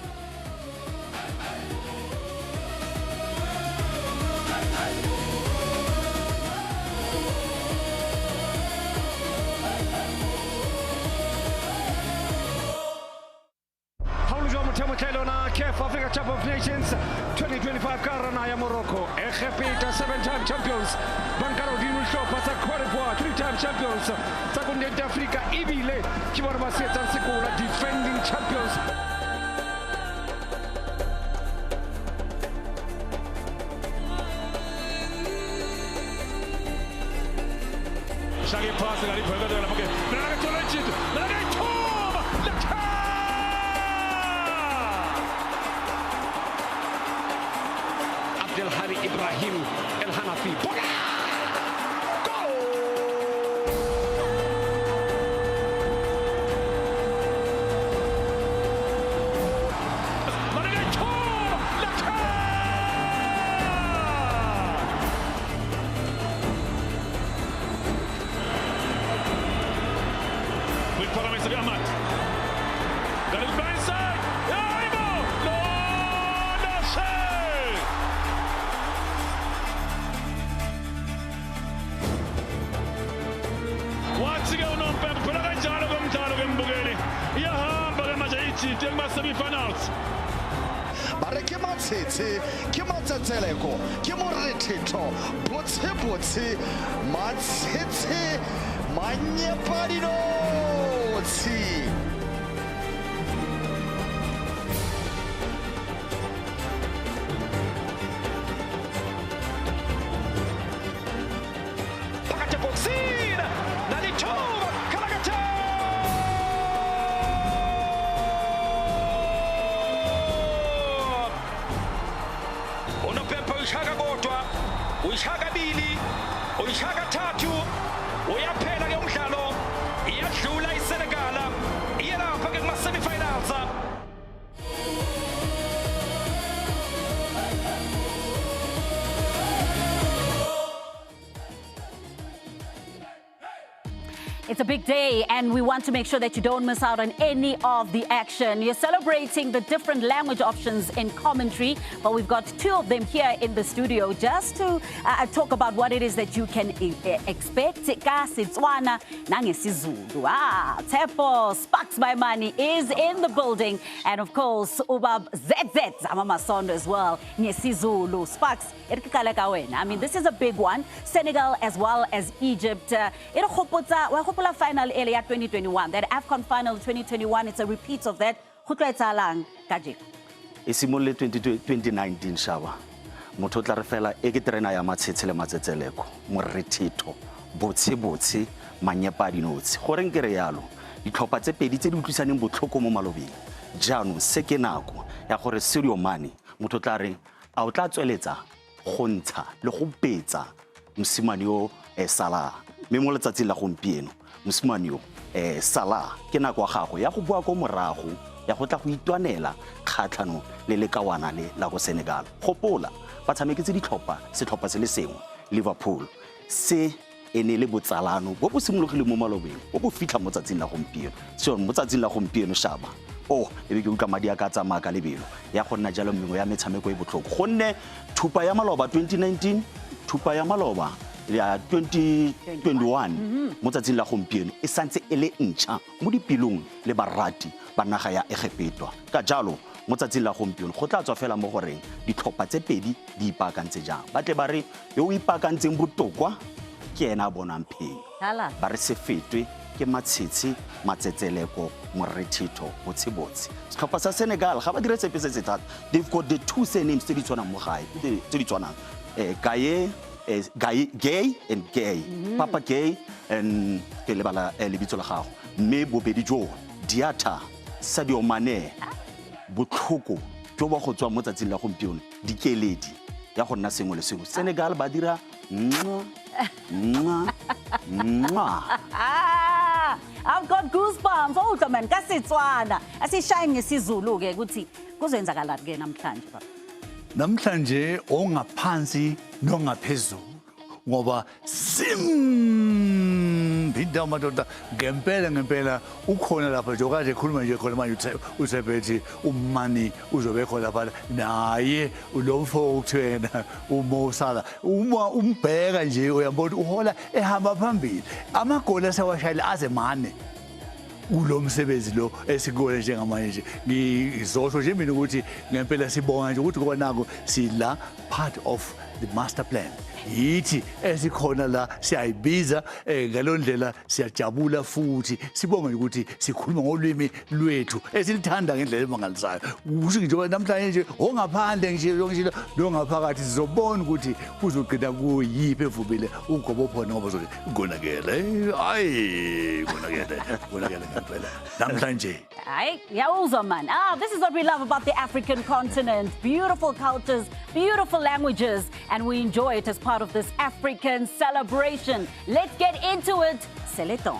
Kickoff Africa Cup of Nations 2025 Karana ya Morocco. Ejepita 7-time champions. Banter Odion Pasa Quarepoa 3-time champions. Second Africa Ibile Kibarba Setan Sekura defending champions. Shaggy pass la ripresa della Poche. Bravo Legend. Hari Ibrahim El Hanafi. With Paramis Ahmad. That is blind side. Matiti, Kimatateleko, Kimuritito, Butsi, Matiti, Manya Padino, uyishaka bili uyishaka thathu uyaphela ke umdlalo iyadlula iSenegal iyelapha ke kuma semifinals. It's a big day, and we want to make sure that you don't miss out on any of the action. You're celebrating the different language options in commentary, but we've got two of them here in the studio just to talk about what it is that you can expect. Setswana nangesizulu. Tepo Sparks by Money is in the building, and of course, Ubab ZZ Amama Sondo as well. Ngesizulu Sparks. I mean, this is a big one. Senegal as well as Egypt. Final earlier 2021, that AFCON final 2021, it's a repeat of that. Isimole 2019 shaba. Motho tla re fela e ke trena ya matshetsele matsetseleko. Moretito, botse manyepadi notsi. Goreng ke re yalo. Ditlhopha tse pedi tse di utlwisaneng botlhoko mo malobeng. Jaanong se ke nako ya gore Studio Money motho tla re a o tla tsweletsa go ntsha le go betsa mosimane yo Salah. Me mo letsatsing la gompieno mosimane yo Salah ke nako ya gago ya go bua go morago ya go tla go itwanela kgatlhano le lekawana le la go Senegal. Gopola ba tshameketse ditlhopha setlhopha se le sengwe Liverpool se ene le botsalano bo bo simologile mo malobeng bo bo fitlha mo tsatsing la gompieno so mo tsatsing la gompieno shaba e be ke utlwa madi a ka tsamaya ka lebelo ya go nna jalo mengwe ya metshameko e botlhoko gonne thupa ya maloba 2019 thupa ya maloba ya 2021 mo tsatsing la gompieno e santse e le ntšha mo dipilong le barati ba naga ya Egepetwa ka jalo mo tsatsing la gompieno go tla tswa fela mo goreng ditlhopha tse pedi di ipakantse jang ba tle ba re yo o ipakantseng botokwa ke ena a bonang pheng ba re se fetwe ke matshitshi matsetseleko moretito botsebotse setlhopha sa Senegal ga ba dire sepe se thata they've got the two surnames tse di tshwanang mo gae tse di tshwanang Gay and Gay. Papa Gay and ke lebala lebitso la gago mme bobedi jo Diata Sadio Mane botlhoko jo ba go tswa mo tsatsing la gompieno dikeledi ya go nna sengwe le sengwe Senegal ba dira I've got goosebumps. Oh, man, ka Setswana. Asishaye ngesizulu ke ukuthi kuzoyenzakalani ke namhlanje baba. Namhlanje ongaphansi nongaphezulu ngoba simbinda madoda ngempela ukhona lapha nje okade ekhuluma nje khona manje usebethi umani uzobe khona lapha naye lo mfo ukuthena uMosala uma umbheka nje uyabona uhola ehamba phambili amagoli asewashayile azemane kulo msebenzi lo esikole njengamanje ngizosho nje mina ukuthi ngempela sibonga nje ukuthi konako sila part of the master plan yithi esikhona la siyayibiza ngalondlela siyajabula futhi sibonga ukuthi sikhuluma ngolwimi lwethu esilithanda ngendlela emangalisayo kusho nje namhlanje nje ongaphandle nje yonke lo ngaphakathi sizobona ukuthi kuzogcina kuyiphi evubile ugobo phona ngoba zothi konakele konakele ngempela namhlanje Hayi yawuzwa man this is what we love about the African continent beautiful cultures beautiful languages and we enjoy it as part of this African celebration. Let's get into it. Seleton.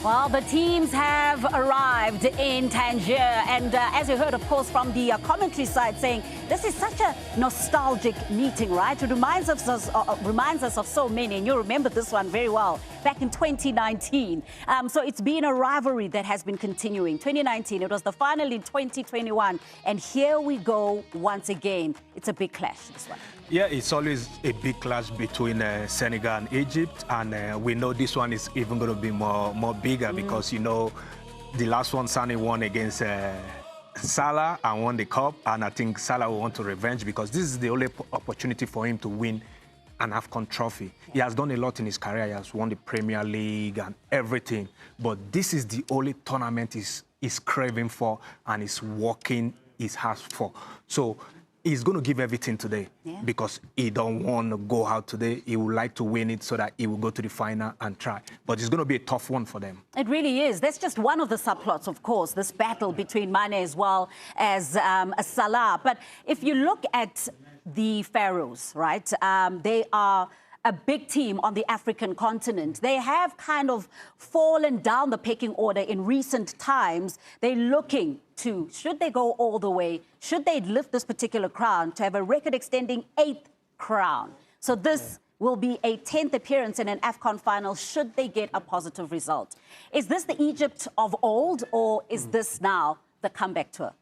Well, the teams have arrived in Tangier, and as you heard, of course, from the commentary side saying this is such a nostalgic meeting, right? It reminds us of so many, and you'll remember this one very well, back in 2019. So it's been a rivalry that has been continuing. 2019, it was the final in 2021, and here we go once again. It's a big clash, this one. Yeah, it's always a big clash between Senegal and Egypt, and we know this one is even going to be more bigger because, you know, the last one Sane won against Salah and won the cup, and I think Salah will want to revenge because this is the only opportunity for him to win an AFCON trophy. He has done a lot in his career. He has won the Premier League and everything, but this is the only tournament he's craving for and he's working his heart for. So he's going to give everything today because he don't want to go out today. He would like to win it so that he will go to the final and try. But it's going to be a tough one for them. It really is. That's just one of the subplots, of course, this battle between Mane as well as Salah. But if you look at the Pharaohs, right, they are a big team on the African continent. They have kind of fallen down the pecking order in recent times. They're looking to, should they go all the way, should they lift this particular crown to have a record-extending 8th crown? So this will be a 10th appearance in an AFCON final should they get a positive result. Is this the Egypt of old, or is this now the comeback tour?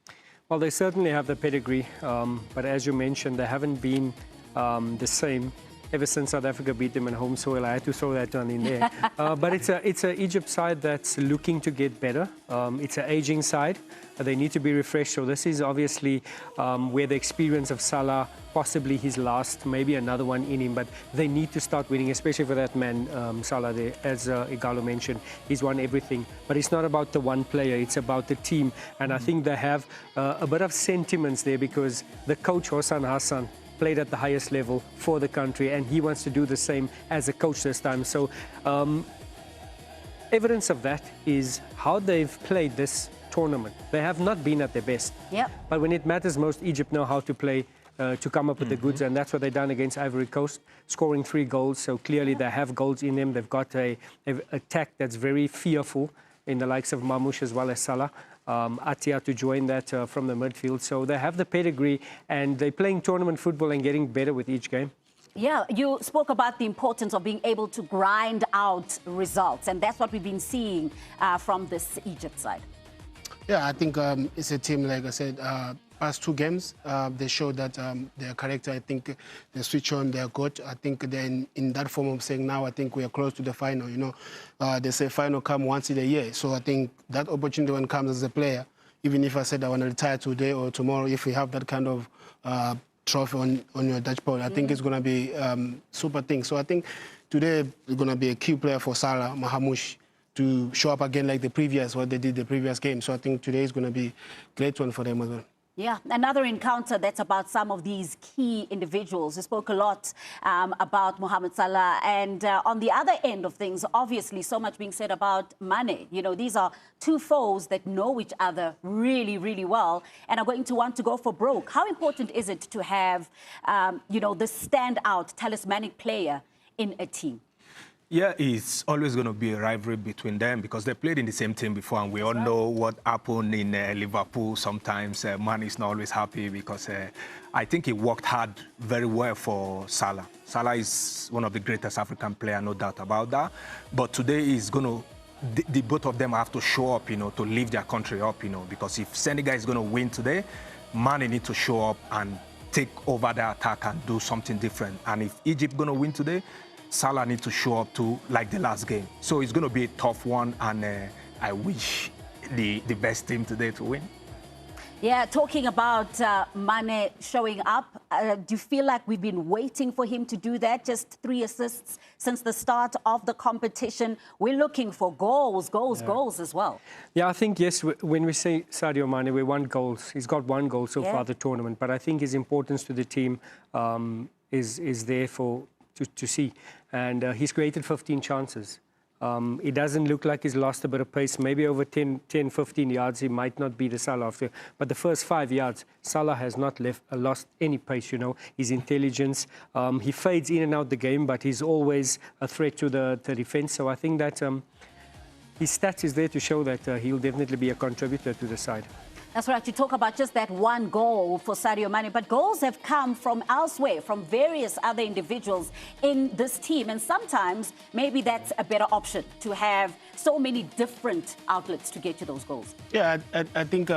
Well, they certainly have the pedigree, but as you mentioned, they haven't been the same ever since South Africa beat them in home soil. I had to throw that one in there. But it's a Egypt side that's looking to get better. It's an aging side. They need to be refreshed. So this is obviously where the experience of Salah, possibly his last, maybe another one in him, but they need to start winning, especially for that man, Salah, there, as Ighalo mentioned. He's won everything. But it's not about the one player, it's about the team. And I think they have a bit of sentiments there because the coach, Hossein Hassan, played at the highest level for the country, and he wants to do the same as a coach this time. So evidence of that is how they've played this tournament. They have not been at their best. But when it matters most, Egypt know how to play to come up with the goods, and that's what they've done against Ivory Coast, scoring 3 goals. So clearly they have goals in them. They've got a attack that's very fearful in the likes of Mamouche as well as Salah. Atia to join that from the midfield. So they have the pedigree, and they're playing tournament football and getting better with each game. Yeah, you spoke about the importance of being able to grind out results, and that's what we've been seeing from this Egypt side. Yeah, I think it's a team, like I said, past 2 games, they showed that their character, I think they switch on, they're good. I think they're in that form of saying now, I think we are close to the final, you know. They say final come once in a year. So I think that opportunity when it comes as a player, even if I said I want to retire today or tomorrow, if we have that kind of trophy on your dashboard, I think it's going to be super thing. So I think today is going to be a key player for Salah, Mahamouche, to show up again like what they did the previous game. So I think today is going to be a great one for them as well. Yeah, another encounter that's about some of these key individuals. We spoke a lot about Mohamed Salah, and on the other end of things, obviously so much being said about Mane. You know, these are 2 foes that know each other really, really well and are going to want to go for broke. How important is it to have, you know, the standout talismanic player in a team? Yeah, it's always going to be a rivalry between them because they played in the same team before, and we all know what happened in Liverpool. Sometimes man is not always happy because I think he worked hard very well for Salah. Salah is one of the greatest African players, no doubt about that. But today is going to, the both of them have to show up, you know, to lift their country up, you know, because if Senegal is going to win today, Mane needs to show up and take over the attack and do something different. And if Egypt going to win today, Salah needs to show up too, like the last game. So it's going to be a tough one, and I wish the best team today to win. Yeah, talking about Mane showing up, do you feel like we've been waiting for him to do that? Just 3 assists since the start of the competition. We're looking for goals as well. Yeah, I think, yes, when we say Sadio Mane, we want goals. He's got 1 goal so far the tournament, but I think his importance to the team is there to see. And he's created 15 chances. It doesn't look like he's lost a bit of pace. Maybe over 10, 15 yards, he might not be the Salah after. But the first 5 yards, Salah has not lost any pace, you know. His intelligence, he fades in and out the game, but he's always a threat to the defense. So I think that his stats is there to show that he'll definitely be a contributor to the side. That's right. You talk about just that one goal for Sadio Mane, but goals have come from elsewhere, from various other individuals in this team. And sometimes maybe that's a better option, to have so many different outlets to get to those goals. Yeah, I think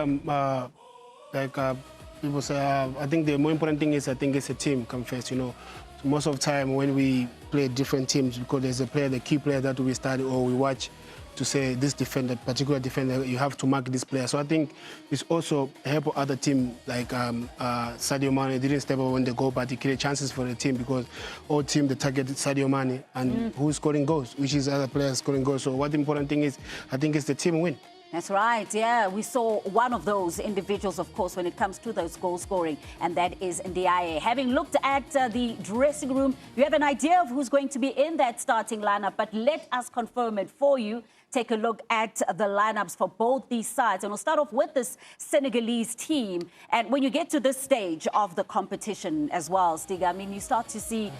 people say, I think the more important thing is, I think it's a team come first, you know. So most of the time when we play different teams, because there's a player, the key player that we study or we watch, to say this defender, particular defender, you have to mark this player. So I think it's also help other team like Sadio Mane didn't step up when they go, but he created chances for the team because all team they targeted Sadio Mane and who's scoring goals, which is other players scoring goals. So what the important thing is, I think it's the team win. That's right, yeah. We saw one of those individuals, of course, when it comes to those goal scoring, and that is Ndiaye. Having looked at the dressing room, you have an idea of who's going to be in that starting lineup, but let us confirm it for you. Take a look at the lineups for both these sides. And we'll start off with this Senegalese team. And when you get to this stage of the competition as well, Stig, I mean, you start to see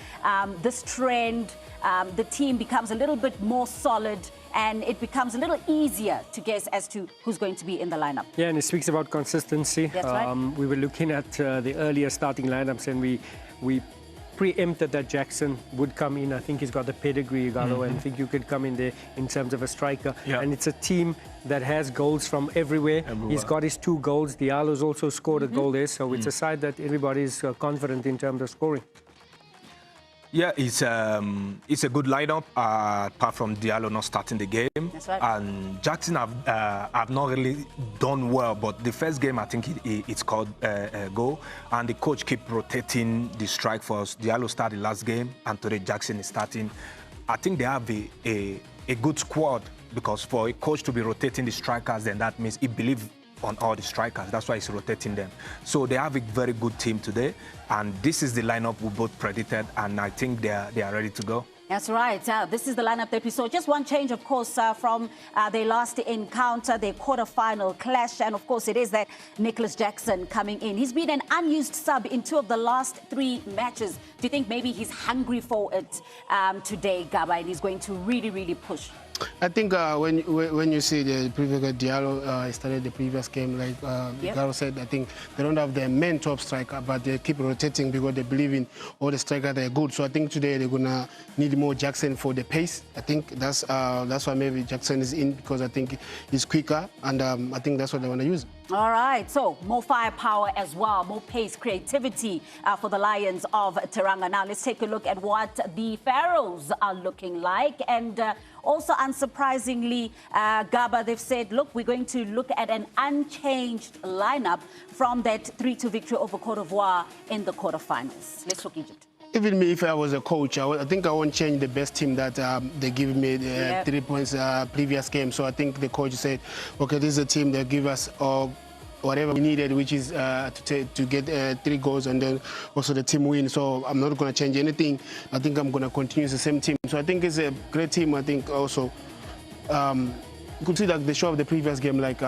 this trend. The team becomes a little bit more solid, and it becomes a little easier to guess as to who's going to be in the lineup. Yeah, and it speaks about consistency. That's right. We were looking at the earlier starting lineups, and we preempted that Jackson would come in. I think he's got the pedigree, Ighalo, and I think you could come in there in terms of a striker. Yeah. And it's a team that has goals from everywhere. He's got his 2 goals. Diallo's also scored a goal there, so it's a side that everybody's confident in terms of scoring. Yeah, it's a good lineup, apart from Diallo not starting the game. That's right. And Jackson have not really done well, but the first game, I think it's called a goal. And the coach keep rotating the strike for us. Diallo started last game, and today Jackson is starting. I think they have a good squad, because for a coach to be rotating the strikers, then that means he believes on all the strikers. That's why he's rotating them. So they have a very good team today, and this is the lineup we both predicted, and I think they are ready to go. That's right. This is the lineup that we saw. Just one change, of course, from their last encounter, their quarter-final clash, and of course it is that Nicholas Jackson coming in. He's been an unused sub in 2 of the last 3 matches. Do you think maybe he's hungry for it today, Gaba, and he's going to really, really push? I think when you see the previous Diallo started the previous game, like Ighalo said, I think they don't have their main top striker, but they keep rotating because they believe in all the strikers, they're good. So I think today they're gonna need more Jackson for the pace. I think that's why maybe Jackson is in, because I think he's quicker, and I think that's what they want to use. All right, so more firepower as well, more pace, creativity for the Lions of Teranga. Now let's take a look at what the Pharaohs are looking like. And also, unsurprisingly, Gaba, they've said, look, we're going to look at an unchanged lineup from that 3-2 victory over Cote d'Ivoire in the quarterfinals. Let's look Egypt. Even me, if I was a coach, I think I won't change the best team that they give me 3 points previous game. So I think the coach said, okay, this is a team that give us whatever we needed, which is to get 3 goals and then also the team win. So I'm not going to change anything. I think I'm going to continue the same team. So I think it's a great team. I think also you could see that the show of the previous game, like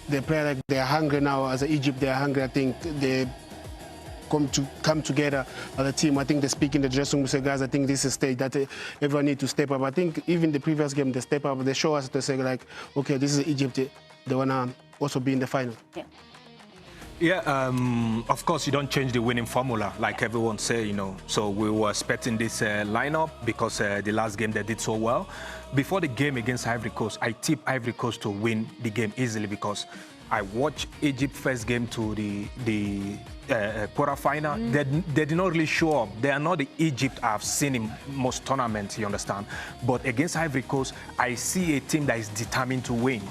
they play like they're hungry now. As Egypt, they're hungry. I think they come together as a team. I think they speak in the dressing room, say, guys, I think this is a stage that everyone needs to step up. I think even the previous game, they step up. They show us to say, like, okay, this is Egypt. They want to also be in the final. Yeah, of course, you don't change the winning formula, like everyone say, you know. So we were expecting this lineup because the last game they did so well. Before the game against Ivory Coast, I tipped Ivory Coast to win the game easily because I watched Egypt first game to the quarterfinal. They did not really show up. They are not the Egypt I've seen in most tournaments, you understand. But against Ivory Coast, I see a team that is determined to win.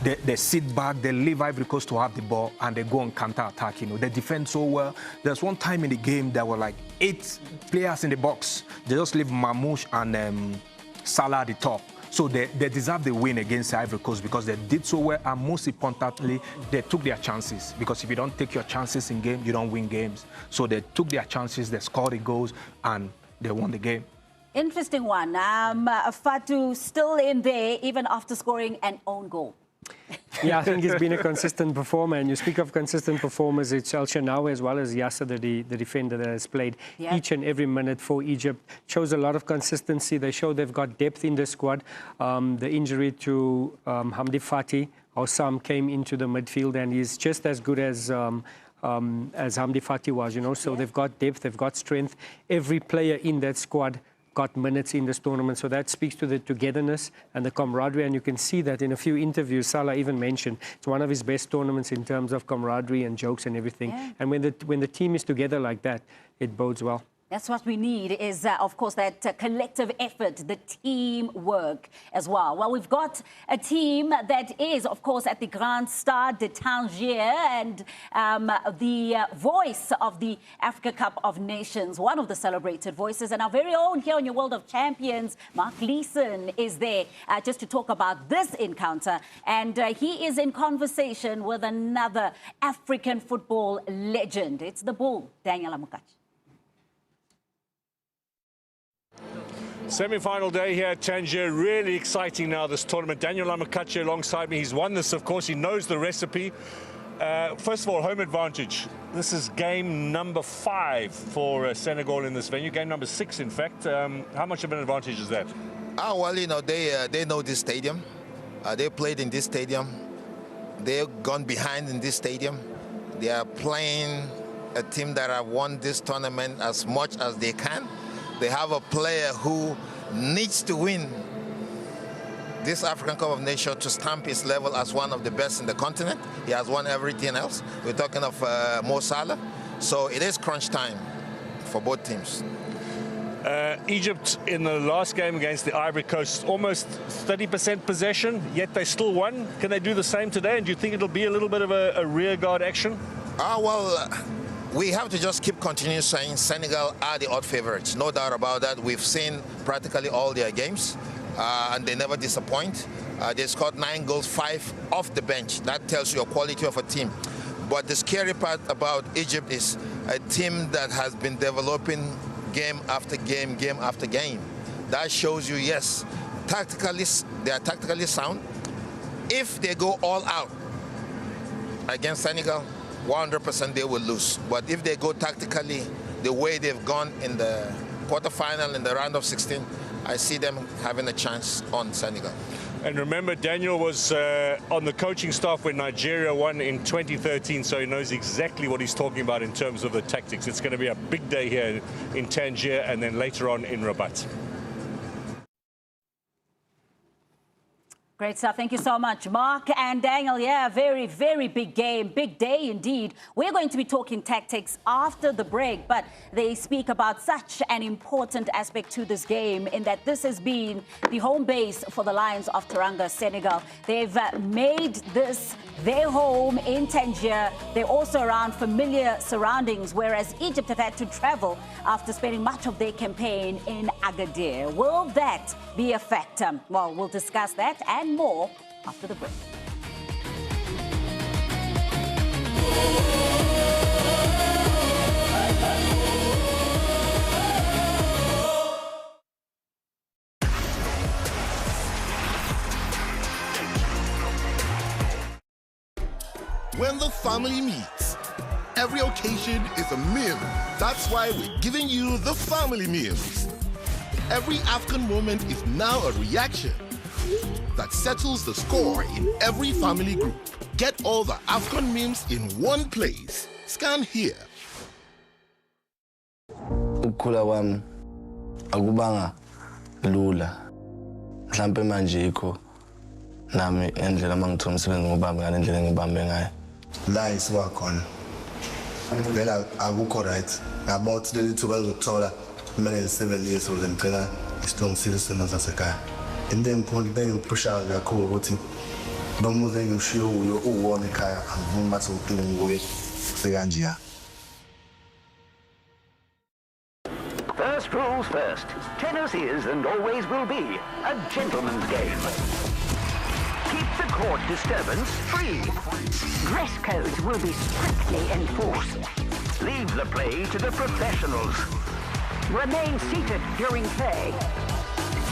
They sit back, they leave Ivory Coast to have the ball, and they go on counter-attack, you know. They defend so well. There's one time in the game there were like 8 players in the box. They just leave Mamouche and Salah at the top. So they deserve the win against Ivory Coast because they did so well, and most importantly, they took their chances. Because if you don't take your chances in game, you don't win games. So they took their chances, they scored the goals, and they won the game. Interesting one. Fatu still in there even after scoring an own goal. Yeah, I think he's been a consistent performer. And you speak of consistent performers, it's El Shenawy as well as Yasser, the defender that has played each and every minute for Egypt. Shows a lot of consistency. They show they've got depth in the squad. The injury to Hamdi Fati, Hossam, came into the midfield, and he's just as good as Hamdi Fati was, you know. So they've got depth, they've got strength. Every player in that squad got minutes in this tournament, so that speaks to the togetherness and the camaraderie, and you can see that in a few interviews. Salah even mentioned it's one of his best tournaments in terms of camaraderie and jokes and everything. And when the team is together like that, it bodes well. That's what we need is, of course, that collective effort, the teamwork as well. Well, we've got a team that is, of course, at the Grand Stade de Tangier and the voice of the Africa Cup of Nations, one of the celebrated voices. And our very own here on your World of Champions, Mark Leeson, is there just to talk about this encounter. And he is in conversation with another African football legend. It's the Bull, Daniel Amokachi. Semi-final day here at Tangier, really exciting now, this tournament. Daniel Amokachi alongside me. He's won this, of course. He knows the recipe. First of all, home advantage. This is game number 5 for Senegal in this venue. Game number 6, in fact. How much of an advantage is that? Well, you know, they know this stadium. They played in this stadium. They've gone behind in this stadium. They are playing a team that have won this tournament as much as they can. They have a player who needs to win this African Cup of Nations to stamp his level as one of the best in the continent. He has won everything else. We're talking of Mo Salah. So it is crunch time for both teams. Egypt in the last game against the Ivory Coast, almost 30% possession, yet they still won. Can they do the same today? And do you think it'll be a little bit of a rearguard action? We have to just keep continuing saying Senegal are the odd favorites. No doubt about that. We've seen practically all their games, and they never disappoint. They scored 9 goals, 5 off the bench. That tells you a quality of a team. But the scary part about Egypt is a team that has been developing game after game, game after game. That shows you, yes, tactically, they are tactically sound. If they go all out against Senegal, 100% they will lose. But if they go tactically the way they've gone in the quarterfinal, in the round of 16, I see them having a chance on Senegal. And remember, Daniel was on the coaching staff when Nigeria won in 2013, so he knows exactly what he's talking about in terms of the tactics. It's going to be a big day here in Tangier and then later on in Rabat. Great stuff. Thank you so much, Mark and Daniel. Yeah, very, very big game. Big day indeed. We're going to be talking tactics after the break, but they speak about such an important aspect to this game in that this has been the home base for the Lions of Teranga, Senegal. They've made this their home in Tangier. They're also around familiar surroundings, whereas Egypt have had to travel after spending much of their campaign in Agadir. Will that be a factor? Well, we'll discuss that and more after the break. When the family meets, every occasion is a meal. That's why we're giving you the family meals. Every AFCON moment is now a reaction that settles the score in every family group. Get all the AFCON memes in one place. Scan here. Ukukhula kwami akubanga lula. Mhlambe manje ikho nami endlela mangithola umsebenzi ngobambe ngale ndlela ngibambe ngayo. La isiwakhona. Vela akukho right. About leli thuba lokuthola kumele 7 years old ngicela isithongisile sona sasekhaya. Into important engipushayo kakhulu ukuthi nomuze ngishiyo uyo uwona ekhaya angivumi mathi uqinile nguye sekanjiya. First rules first. Tennis is and always will be a gentleman's game. Keep the court disturbance free. Dress codes will be strictly enforced. Leave the play to the professionals. Remain seated during play.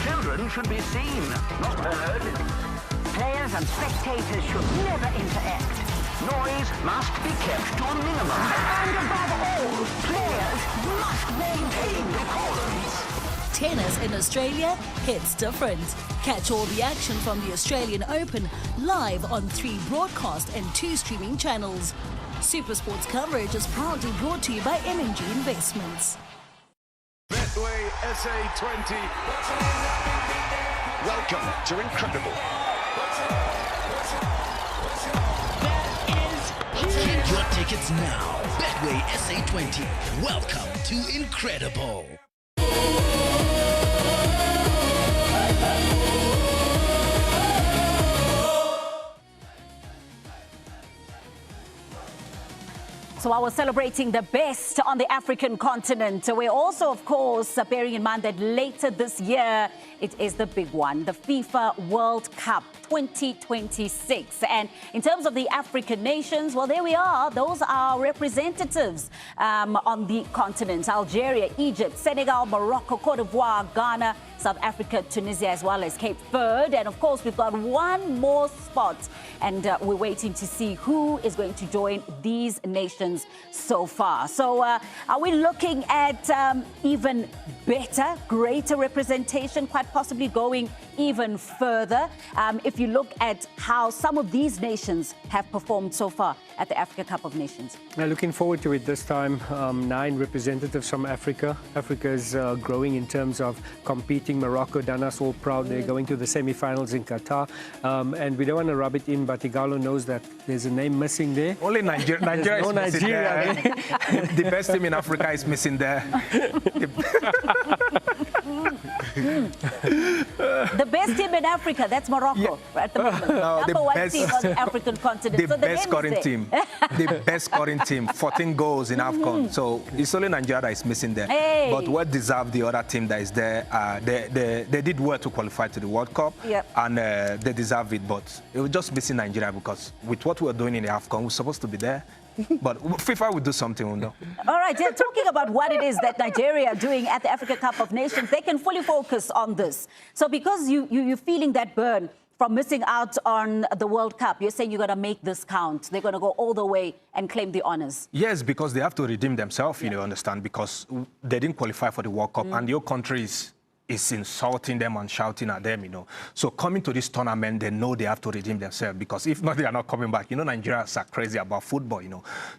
Children should be seen, not heard. Players and spectators should never interact. Noise must be kept to a minimum. And above all, players must maintain decorum. Tennis in Australia hits different. Catch all the action from the Australian Open live on 3 broadcast and 2 streaming channels. SuperSport's coverage is proudly brought to you by M&G Investments. Betway SA20. Welcome to Incredible. Get your tickets now. Betway SA20. Welcome to Incredible. So I was celebrating the best on the African continent. We're also, of course, bearing in mind that later this year, it is the big one, the FIFA World Cup 2026. And in terms of the African nations, well, there we are. Those are representatives on the continent. Algeria, Egypt, Senegal, Morocco, Cote d'Ivoire, Ghana, South Africa, Tunisia, as well as Cape Verde. And of course, we've got one more spot. And we're waiting to see who is going to join these nations so far. So are we looking at even better, greater representation, quite possibly going even further? If you look at how some of these nations have performed so far at the Africa Cup of Nations. Looking forward to it this time. 9 representatives from Africa. Africa is growing in terms of competing. Morocco done us all proud. They're going to the semi-finals in Qatar. And we don't want to rub it in, but Ighalo knows that there's a name missing there. Only Nigeria is no missing Nigeria there. The best team in Africa is missing there. The best team in Africa, that's Morocco at the moment. Number 1 team on the African continent. The best scoring team. The best scoring team. 14 goals in AFCON. So it's only Nigeria that is missing there. Hey. But what deserve the other team that is there? They did well to qualify to the World Cup. Yep. And they deserve it. But it was just missing Nigeria because with what we're doing in the AFCON, we're supposed to be there. But FIFA will do something, we know. All right, yeah, talking about what it is that Nigeria are doing at the Africa Cup of Nations, they can fully focus on this. So because you're feeling that burn from missing out on the World Cup, you're saying you're going to make this count. They're going to go all the way and claim the honors. Yes, because they have to redeem themselves, you understand, because they didn't qualify for the World Cup and your country is insulting them and shouting at them, So coming to this tournament, they know they have to redeem themselves because if not, they are not coming back. Nigerians are crazy about football,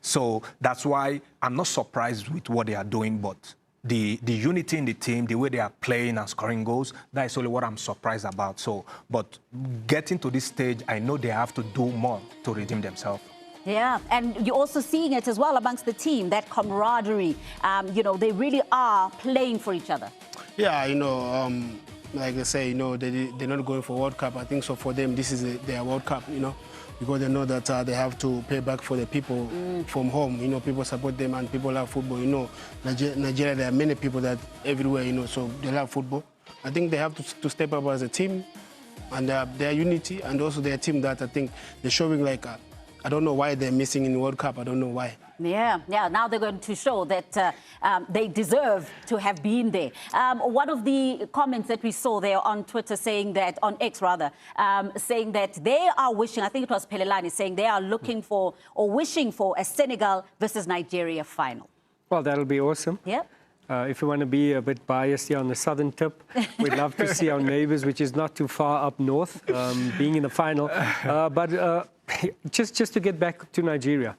So that's why I'm not surprised with what they are doing, but the unity in the team, the way they are playing and scoring goals, that is only what I'm surprised about. So, but getting to this stage, I know they have to do more to redeem themselves. Yeah, and you're also seeing it as well amongst the team, that camaraderie. They really are playing for each other. Yeah, like I say, they're not going for World Cup. I think so for them, this is their World Cup, because they know that they have to pay back for the people from home. People support them and people love football. Nigeria, there are many people that everywhere, so they love football. I think they have to step up as a team and their unity and also their team that I think they're showing like, I don't know why they're missing in the World Cup. I don't know why. Yeah. Now they're going to show that they deserve to have been there. One of the comments that we saw there on Twitter saying that, on X rather, saying that they are wishing, I think it was Pelelani, saying they are looking for or wishing for a Senegal versus Nigeria final. Well, that'll be awesome. Yeah. If you want to be a bit biased here on the southern tip, we'd love to see our neighbours, which is not too far up north, being in the final. But just to get back to Nigeria,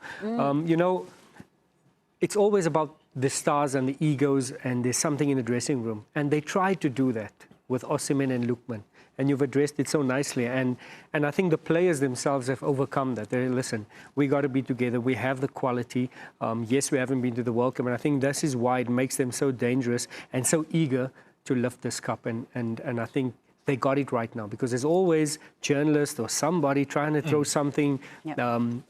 it's always about the stars and the egos, and there's something in the dressing room. And they tried to do that with Osimhen and Lookman. And you've addressed it so nicely. And I think the players themselves have overcome that. They listen, we got to be together. We have the quality. Yes, we haven't been to the World Cup. And I think this is why it makes them so dangerous and so eager to lift this cup. And I think they got it right now, because there's always journalists or somebody trying to throw something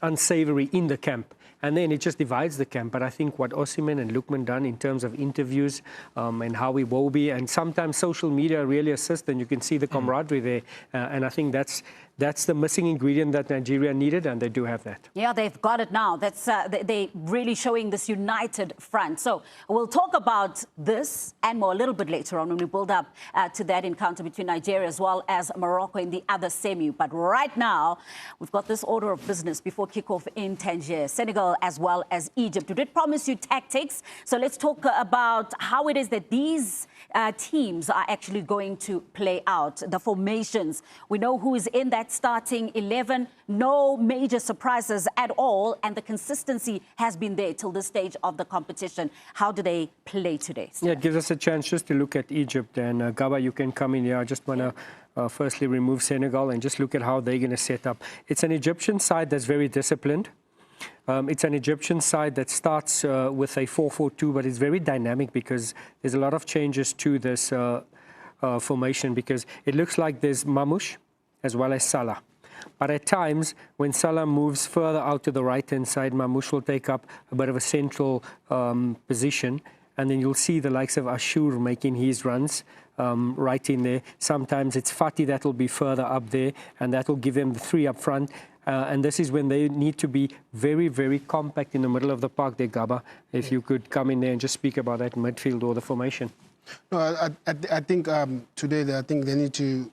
unsavory in the camp. And then it just divides the camp. But I think what Osimhen and Lookman done in terms of interviews and how we will be, and sometimes social media really assist, and you can see the camaraderie there. And I think that's the missing ingredient that Nigeria needed, and they do have that. Yeah, they've got it now. That's they really showing this united front. So we'll talk about this and more a little bit later on when we build up to that encounter between Nigeria as well as Morocco in the other semi. But right now, we've got this order of business before kickoff in Tangier, Senegal as well as Egypt. We did promise you tactics, so let's talk about how it is that these teams are actually going to play out, the formations. We know who is in that starting 11, no major surprises at all, and the consistency has been there till this stage of the competition. How do they play today? Yeah, it gives us a chance just to look at Egypt, and Gaba, you can come in here. I just want to firstly remove Senegal and just look at how they're going to set up. It's an Egyptian side that's very disciplined. It's an Egyptian side that starts with a 4-4-2, but it's very dynamic because there's a lot of changes to this formation, because it looks like there's Mamouche as well as Salah. But at times, when Salah moves further out to the right-hand side, Mamouche will take up a bit of a central position, and then you'll see the likes of Ashur making his runs right in there. Sometimes it's Fati that will be further up there, and that will give them the three up front. And this is when they need to be very, very compact in the middle of the park there, Gaba. If you could come in there and just speak about that midfield or the formation. No, I think today I think they need to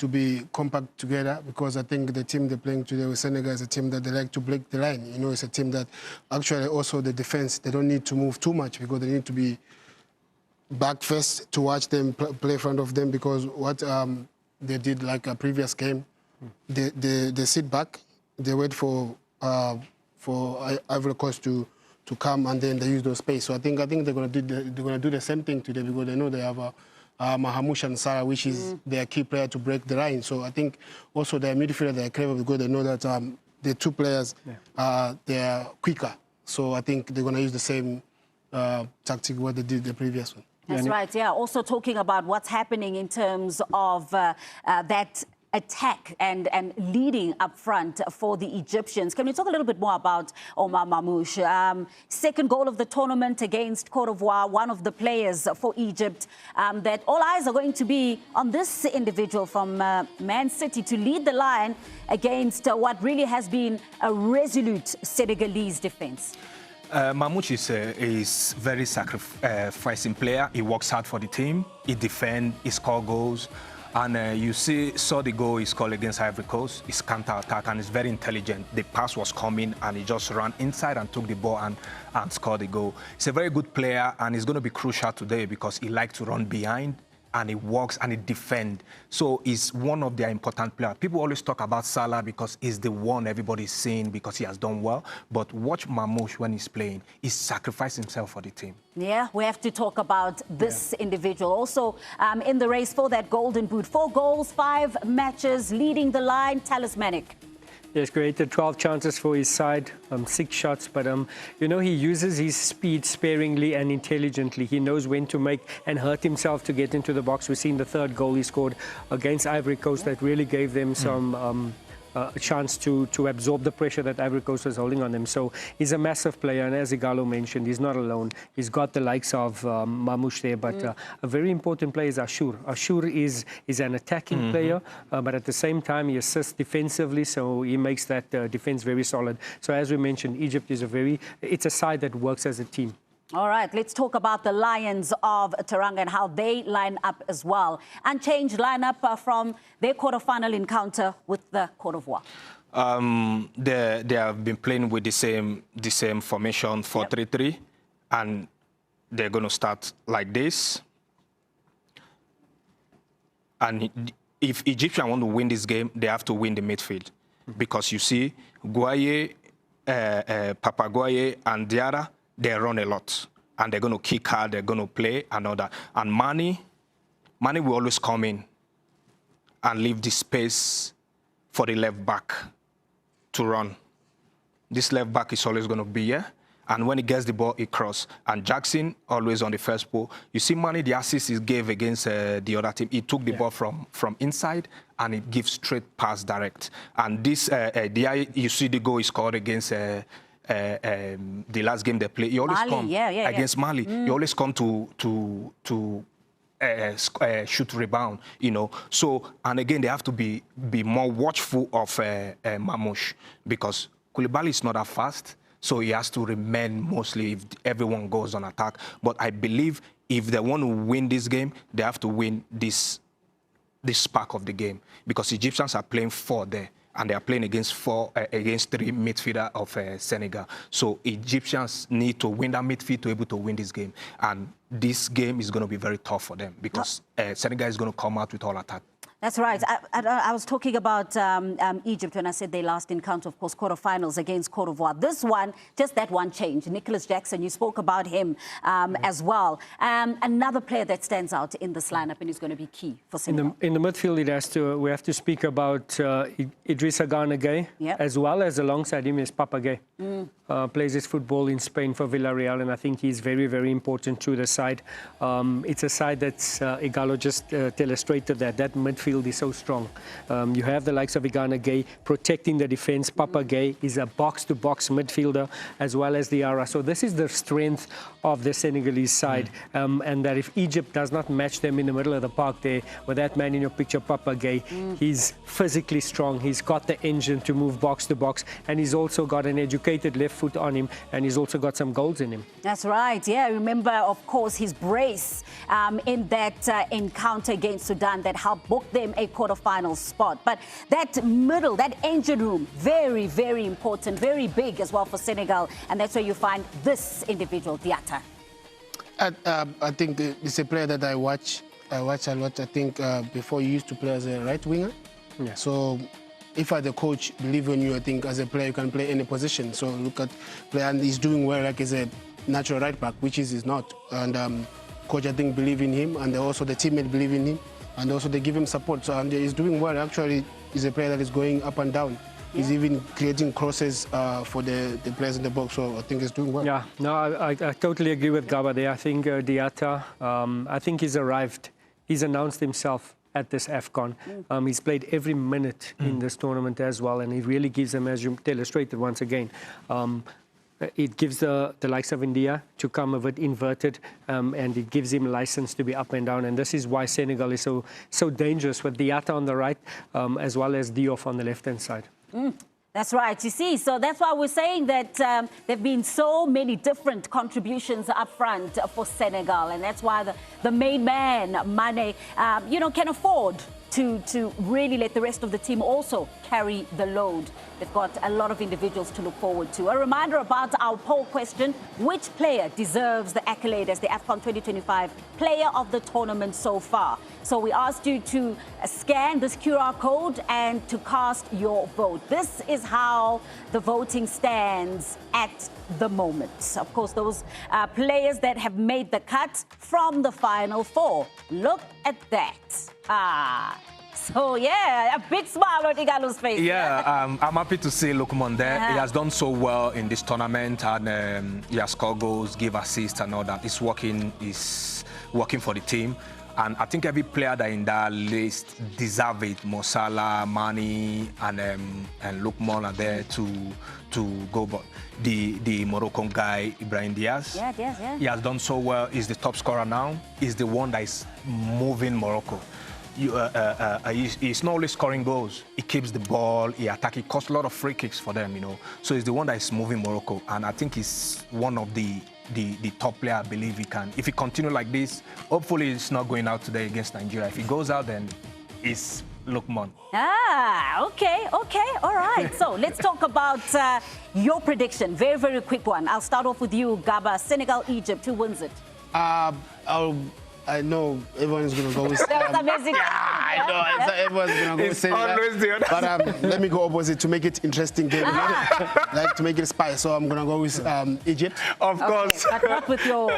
be compact together, because I think the team they're playing today with Senegal is a team that they like to break the line. You know, it's a team that actually also the defense, they don't need to move too much, because they need to be back first to watch them play in front of them, because what they did like a previous game, they sit back, they wait for Ivory Coast to come, and then they use those space. So I think they're gonna do the same thing today, because they know they have Mahamouche and Sarah, which is their key player to break the line. So I think also their midfielder, they're clever, because they know that the two players they are quicker. So I think they're gonna use the same tactic what they did the previous one. That's right. Yeah. Also talking about what's happening in terms of that attack and leading up front for the Egyptians. Can we talk a little bit more about Omar Mamouche? Second goal of the tournament against Cote d'Ivoire, one of the players for Egypt, that all eyes are going to be on this individual from Man City to lead the line against what really has been a resolute Senegalese defense. Mamouche is very sacrificing player. He works hard for the team. He defends, he scores goals. And you saw the goal he scored against Ivory Coast. His counter-attack, and he's very intelligent. The pass was coming, and he just ran inside and took the ball and scored the goal. He's a very good player, and he's going to be crucial today because he likes to run behind, and he works and he defends. So he's one of their important players. People always talk about Salah because he's the one everybody's saying because he has done well. But watch Mamouche when he's playing. He sacrificed himself for the team. Yeah, we have to talk about this individual. Also in the race for that golden boot. 4 goals, 5 matches, leading the line, talismanic. He has created 12 chances for his side, 6 shots, but you know, he uses his speed sparingly and intelligently. He knows when to make and hurt himself to get into the box. We've seen the 3rd goal he scored against Ivory Coast that really gave them some a chance to absorb the pressure that Ivory Coast was holding on them. So he's a massive player, and as Ighalo mentioned, he's not alone. He's got the likes of Mamouche there, but a very important player is Ashur. Ashur is an attacking player, but at the same time, he assists defensively, so he makes that defense very solid. So as we mentioned, Egypt is it's a side that works as a team. All right, let's talk about the Lions of Teranga and how they line up as well. Unchanged lineup from their quarterfinal encounter with the Cote d'Ivoire. They have been playing with the same formation, 4-3-3, and they're going to start like this. And if Egyptians want to win this game, they have to win the midfield, because you see, Guaye, Papa Guaye, and Diarra, they run a lot, and they're going to kick hard, they're going to play and all that. And Mane will always come in and leave the space for the left back to run. This left back is always going to be here, And when he gets the ball, he cross. And Jackson, always on the first ball. You see Mane, the assist he gave against the other team. He took the ball from inside, and it gives straight pass direct. And this, you see the goal he scored against the last game they played. He always come against Mali. He always come to shoot rebound, you know. So, and again, they have to be more watchful of Mamouche, because Koulibaly is not that fast, so he has to remain mostly if everyone goes on attack. But I believe if they want to win this game, they have to win this spark of the game, because Egyptians are playing 4 there, and they are playing against 3 midfielder of Senegal. So Egyptians need to win that midfield to be able to win this game. And this game is going to be very tough for them, because Senegal is going to come out with all attack. That's right. I was talking about Egypt when I said they last encounter, of course, quarterfinals against Cote d'Ivoire. This one, just that one change. Nicholas Jackson, you spoke about him as well. Another player that stands out in this lineup and is going to be key for Senegal. In the midfield, we have to speak about Idrissa Gana Gueye, as well as alongside him is Papa Gueye. Plays his football in Spain for Villarreal, and I think he's very, very important to the side. It's a side that's, Ighalo just illustrated that midfield is so strong. You have the likes of Gana Gueye protecting the defense. Papa Gueye is a box-to-box midfielder, as well as Diarra. So this is the strength of the Senegalese side, and that if Egypt does not match them in the middle of the park there, with that man in your picture, Papa Gueye, he's physically strong. He's got the engine to move box-to-box, and he's also got an educated left foot on him, and he's also got some goals in him. That's right. Yeah, remember, of course, his brace in that encounter against Sudan that helped book them a quarterfinal spot. But that middle, that engine room, very, very important, very big as well for Senegal, and that's where you find this individual, Diatta. I think it's a player that I watch a lot. I think before he used to play as a right winger. Yeah. So if the coach believe in you, I think as a player you can play any position. So look at player, and he's doing well like as a natural right back, which he's not. And coach, I think, believe in him, and also the teammate believe in him, and also they give him support. So he's doing well. Actually, he's a player that is going up and down. He's even creating crosses for the players in the box, so I think he's doing well. Yeah, no, I totally agree with Gaba there. I think Diatta, I think he's arrived. He's announced himself at this AFCON. He's played every minute in this tournament as well, and he really gives them, as you illustrated once again, it gives the likes of India to come a bit inverted, and it gives him license to be up and down. And this is why Senegal is so dangerous, with Diatta on the right, as well as Diouf on the left-hand side. That's right. You see, so that's why we're saying that there have been so many different contributions up front for Senegal, and that's why the main man, Mane, can afford to really let the rest of the team also carry the load. They've got a lot of individuals to look forward to. A reminder about our poll question: which player deserves the accolade as the AFCON 2025 player of the tournament so far? So we asked you to scan this QR code and to cast your vote. This is how the voting stands at the moment. Of course, those players that have made the cut from the Final Four. Look at that. So, yeah, a big smile on Ighalo's face. Yeah, I'm happy to see Lookman there. He has done so well in this tournament, and he has scored goals, give assists and all that. He's working for the team. And I think every player that in that list deserves it. Mo Salah, Mane, and Lookman are there to go. But the Moroccan guy, Ibrahim Diaz, he has done so well. He's the top scorer now. He's the one that is moving Morocco. He's not only scoring goals, he keeps the ball, he attacks, he costs a lot of free kicks for them, So he's the one that is moving Morocco, and I think he's one of the top player. I believe he can. If he continue like this, hopefully he's not going out today against Nigeria. If he goes out, then it's Lookman. Okay, all right. So let's talk about your prediction. Very, very quick one. I'll start off with you, Gaba. Senegal, Egypt, who wins it? I know everyone's going to go with... That's amazing. I know. Everyone's going to go with Senegal. But let me go opposite to make it interesting game. Like to make it spice. So I'm going to go with Egypt. Of course. But not with your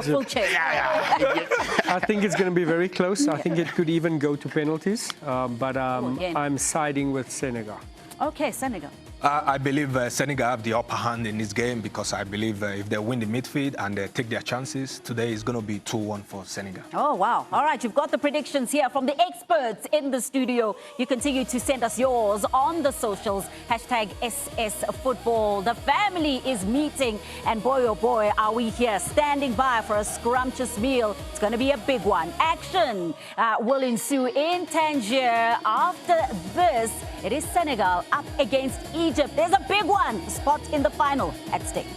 full chest. I think it's going to be very close. I think it could even go to penalties. But I'm siding with Senegal. Okay, Senegal. I believe Senegal have the upper hand in this game because I believe if they win the midfield and they take their chances, today is going to be 2-1 for Senegal. Oh, wow. All right, you've got the predictions here from the experts in the studio. You continue to send us yours on the socials. Hashtag #SSFootball. The family is meeting, and boy, oh boy, are we here standing by for a scrumptious meal. It's going to be a big one. Action will ensue in Tangier. After this, it is Senegal up against Egypt. There's a big one. Spot in the final at stake.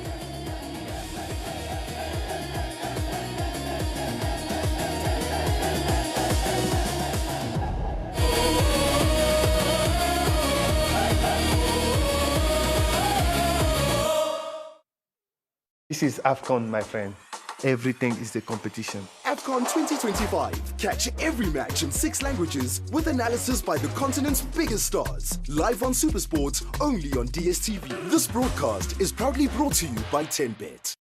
This is AFCON, my friend. Everything is the competition. AFCON 2025. Catch every match in 6 languages with analysis by the continent's biggest stars. Live on SuperSport, only on DSTV. This broadcast is proudly brought to you by 10Bet.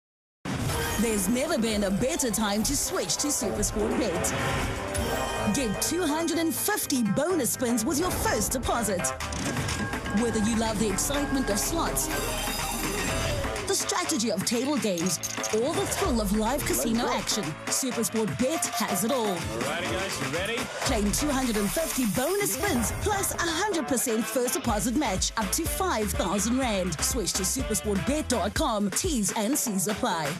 There's never been a better time to switch to SuperSport Bet. Get 250 bonus spins with your first deposit. Whether you love the excitement of slots, the strategy of table games, or the thrill of live casino action, SuperSport Bet has it all. Alrighty guys, you ready? Claim 250 bonus spins plus 100% first deposit match up to 5,000 Rand. Switch to supersportbet.com. T's and C's apply.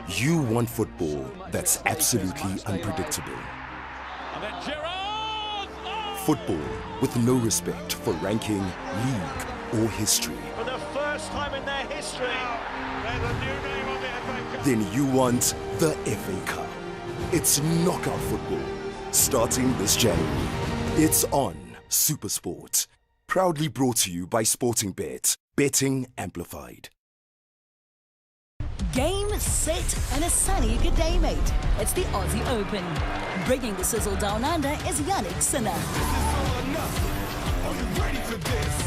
You want football that's absolutely unpredictable. Football with no respect for ranking, league, or history. For the first time in their history, there's a new name on the FA Cup. Then you want the FA Cup. It's knockout football, starting this January. It's on SuperSport. Proudly brought to you by Sporting Bet. Betting amplified. Game, set, and a sunny good day, mate. It's the Aussie Open. Bringing the sizzle down under is Yannick Sinner. Are you ready for this?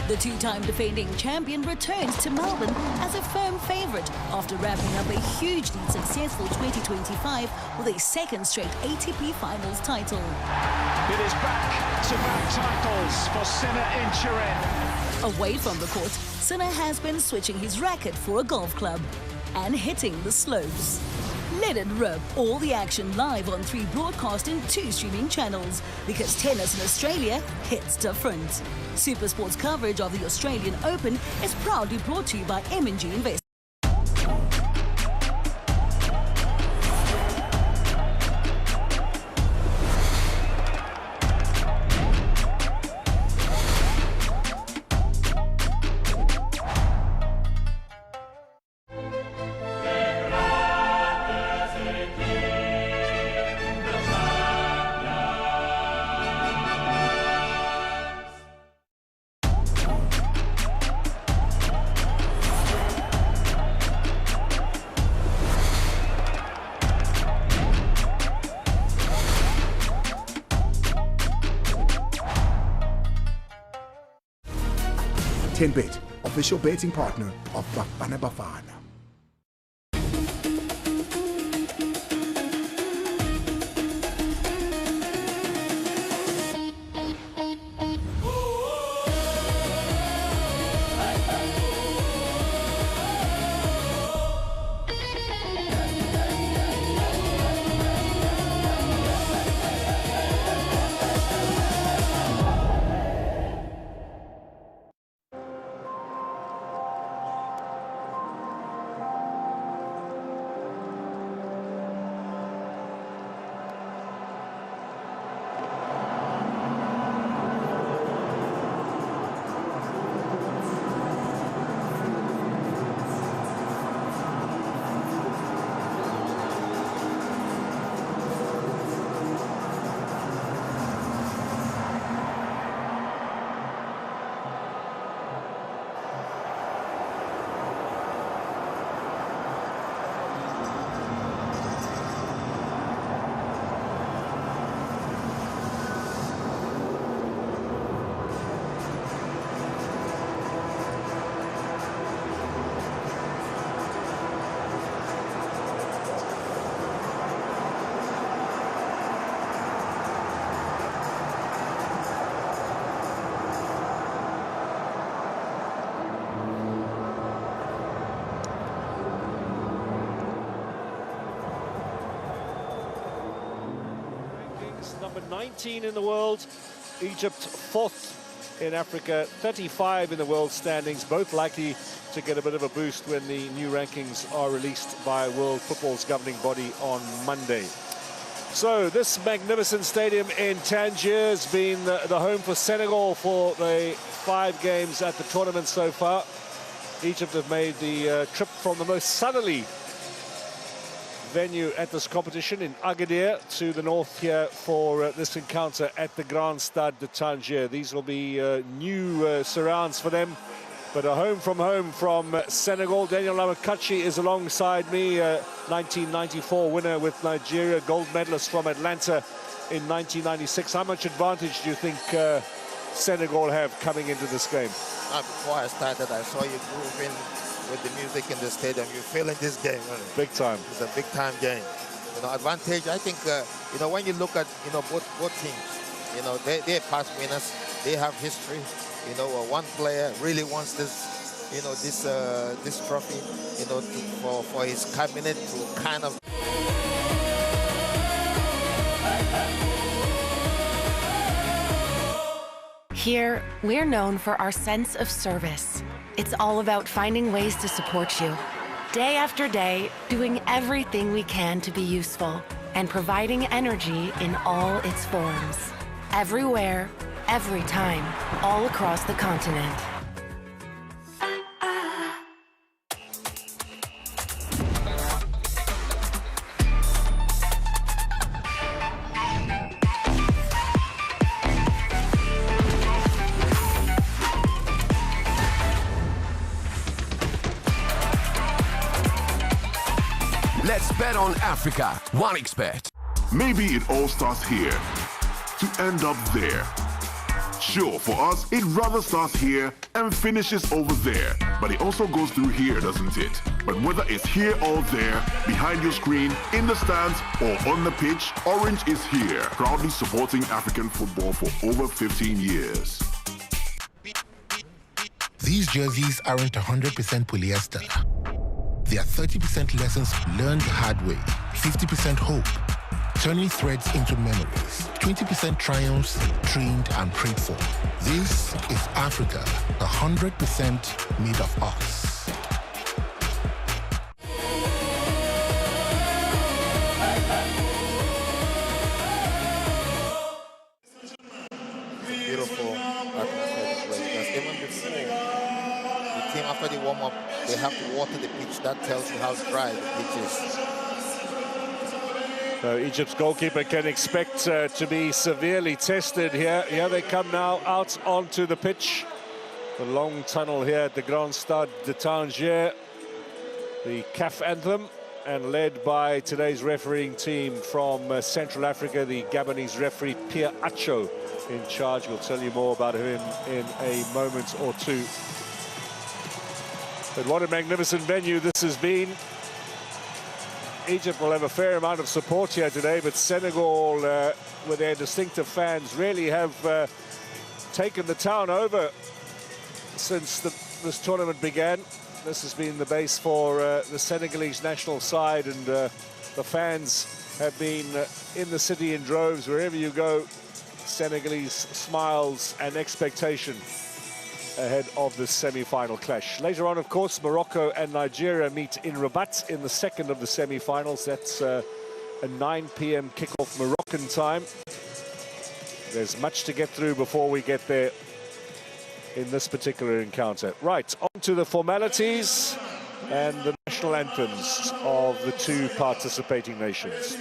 The two-time defending champion returns to Melbourne as a firm favourite after wrapping up a hugely successful 2025 with a second straight ATP Finals title. It is back-to-back titles for Sinner in Turin. Away from the court, Sinner has been switching his racket for a golf club and hitting the slopes. Let it rip. All the action live on 3 broadcast and 2 streaming channels, because tennis in Australia hits different. SuperSport's coverage of the Australian Open is proudly brought to you by M&G Invest. TenBet, official betting partner of Bafana Bafana. It's number 19 in the world. Egypt 4th in Africa, 35 in the world standings, both likely to get a bit of a boost when the new rankings are released by World Football's governing body on Monday. So this magnificent stadium in Tangier has been the home for Senegal for the 5 games at the tournament so far. Egypt have made the trip from the most southerly venue at this competition in Agadir to the north here for this encounter at the Grand Stade de Tangier. These will be new surrounds for them, but a home from Senegal. Daniel Lamakachi is alongside me, 1994 winner with Nigeria, gold medalist from Atlanta in 1996. How much advantage do you think Senegal have coming into this game? Before I started, I saw you grooving with the music in the stadium. You're feeling this game, really. Big time. It's a big time game. You know, advantage, I think, you know, when you look at, you know, both teams, you know, they're past winners. They have history. You know, one player really wants this, you know, this trophy, you know, for his cabinet to kind of. Here, we're known for our sense of service. It's all about finding ways to support you. Day after day, doing everything we can to be useful and providing energy in all its forms. Everywhere, every time, all across the continent. Let's bet on Africa. 1xBet. Maybe it all starts here to end up there. Sure, for us, it rather starts here and finishes over there. But it also goes through here, doesn't it? But whether it's here or there, behind your screen, in the stands, or on the pitch, Orange is here, proudly supporting African football for over 15 years. These jerseys aren't 100% polyester. They are 30% lessons learned the hard way, 50% hope, turning threads into memories, 20% triumphs trained and prayed for. This is Africa, 100% made of us. Beautiful atmosphere to play, because even before the team, after the warm-up, they have to water the pitch. That tells you how dry the pitch is. So Egypt's goalkeeper can expect to be severely tested here. Here they come now out onto the pitch. The long tunnel here at the Grand Stade de Tangier. The CAF anthem, and led by today's refereeing team from Central Africa, the Gabonese referee Pierre Acho in charge. We'll tell you more about him in a moment or two. But what a magnificent venue this has been. Egypt will have a fair amount of support here today, but Senegal, with their distinctive fans, really have taken the town over since this tournament began. This has been the base for the Senegalese national side, and the fans have been in the city in droves. Wherever you go, Senegalese smiles and expectation ahead of the semi-final clash. Later on, of course, Morocco and Nigeria meet in Rabat in the second of the semi-finals. That's a 9 p.m. kickoff Moroccan time. There's much to get through before we get there in this particular encounter. Right, on to the formalities and the national anthems of the two participating nations.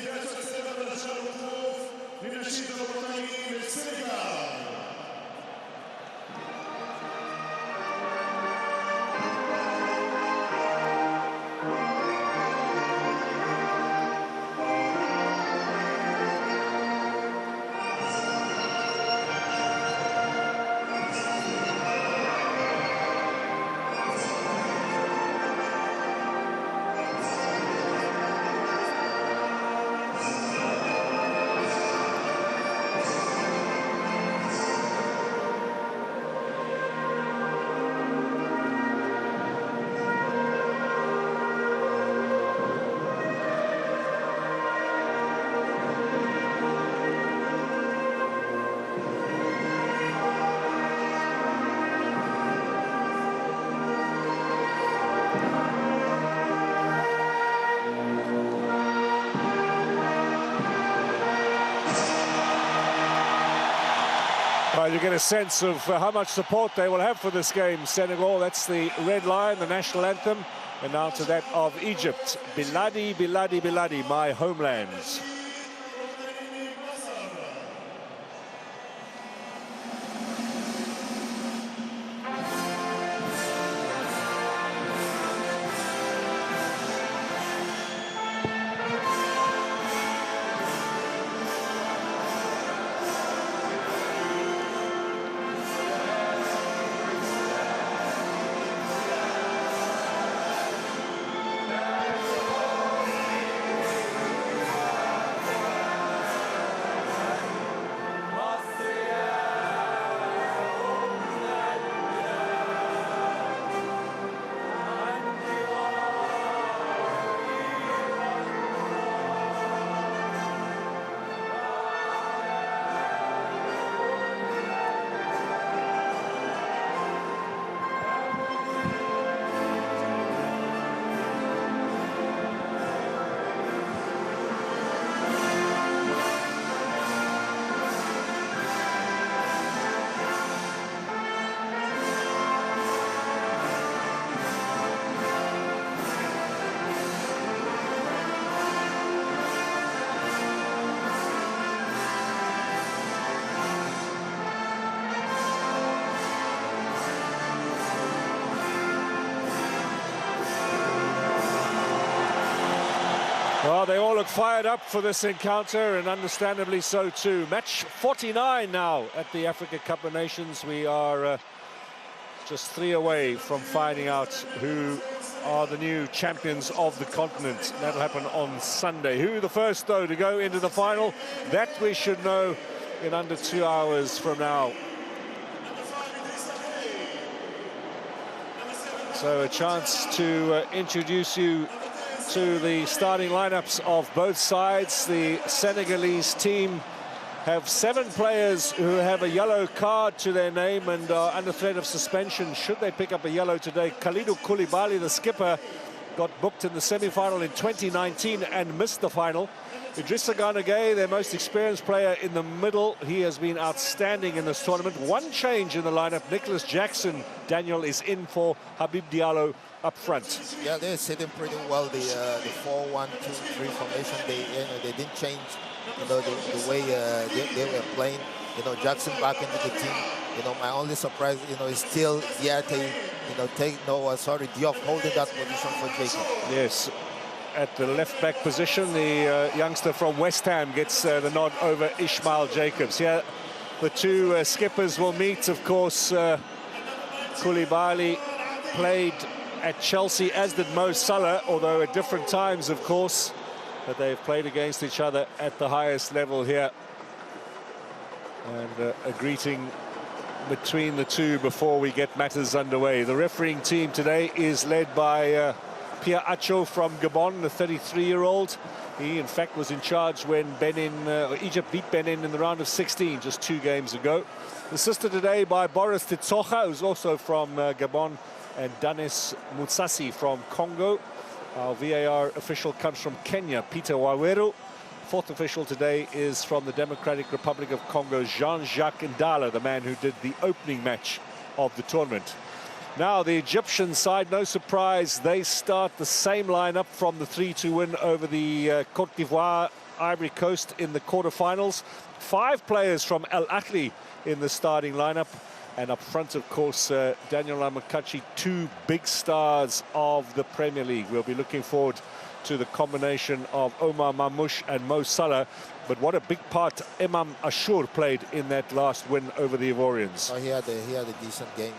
And you get a sense of how much support they will have for this game. Senegal, that's the red line, the national anthem. And now to that of Egypt. Biladi, Biladi, Biladi, my homelands. Well, they all look fired up for this encounter, and understandably so too. Match 49 now at the Africa Cup of Nations. We are just 3 away from finding out who are the new champions of the continent. That'll happen on Sunday. Who the first, though, to go into the final? That we should know in under 2 hours from now. So a chance to introduce you to the starting lineups of both sides. The Senegalese team have 7 players who have a yellow card to their name and are under threat of suspension should they pick up a yellow today. Kalidou Koulibaly, the skipper, got booked in the semi-final in 2019 and missed the final. Idrissa Gana Gueye, their most experienced player in the middle, he has been outstanding in this tournament. One change in the lineup. Nicholas Jackson, Daniel, is in for Habib Diallo up front. Yeah, they're sitting pretty well. The 4-1-2-3 formation. They didn't change, the way they were playing. Jackson back into the team. My only surprise, is still Diate. Diop holding that position for Jacob. Yes. At the left-back position, the youngster from West Ham gets the nod over Ishmael Jacobs. Here, the two skippers will meet, of course. Koulibaly played at Chelsea, as did Mo Salah, although at different times, of course. But they've played against each other at the highest level here. And a greeting between the two before we get matters underway. The refereeing team today is led by Pierre Acho from Gabon, the 33-year-old. He, in fact, was in charge when Egypt beat Benin in the round of 16 just 2 games ago. Assisted today by Boris Titsocha, who's also from Gabon, and Danis Mutsasi from Congo. Our VAR official comes from Kenya, Peter Waweru. Fourth official today is from the Democratic Republic of Congo, Jean-Jacques Ndala, the man who did the opening match of the tournament. Now, the Egyptian side, no surprise, they start the same lineup from the 3-2 win over the Cote d'Ivoire, Ivory Coast in the quarterfinals. 5 players from Al Ahly in the starting lineup. And up front, of course, Daniel Amokachi, 2 big stars of the Premier League. We'll be looking forward to the combination of Omar Mamouche and Mo Salah. But what a big part Imam Ashur played in that last win over the Ivorians. Oh, he had a decent game.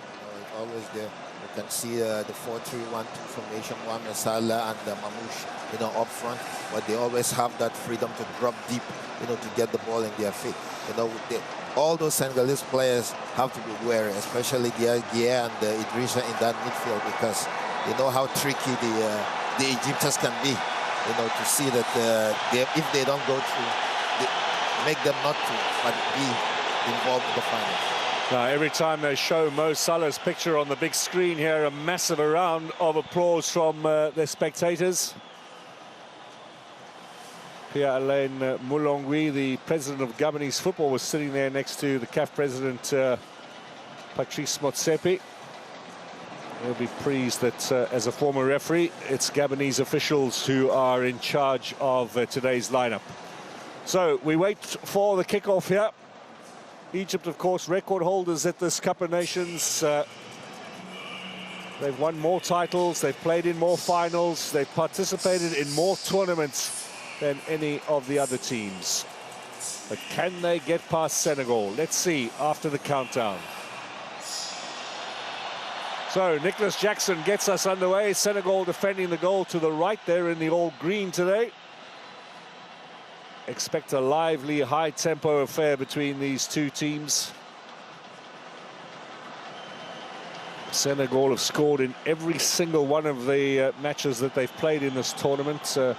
Always there. You can see the 4-3-1-2 formation, Mohamed Salah and Mamouche, up front. But they always have that freedom to drop deep, to get the ball in their feet. All those Senegalese players have to be wary, especially Diaye and Idrissa in that midfield, because you know how tricky the Egyptians can be. To see that if they don't go through, make them not to, but be involved in the final. Now, every time they show Mo Salah's picture on the big screen here, a massive round of applause from their spectators. Pierre-Alain Moulongui, the president of Gabonese football, was sitting there next to the CAF president, Patrice Motsepe. He'll be pleased that, as a former referee, it's Gabonese officials who are in charge of today's lineup. So we wait for the kickoff here. Egypt, of course, record holders at this Cup of Nations. They've won more titles, they've played in more finals, they've participated in more tournaments than any of the other teams. But can they get past Senegal? Let's see after the countdown. So Nicholas Jackson gets us underway. Senegal defending the goal to the right there in the all green today. Expect a lively, high-tempo affair between these two teams. Senegal have scored in every single one of the matches that they've played in this tournament, and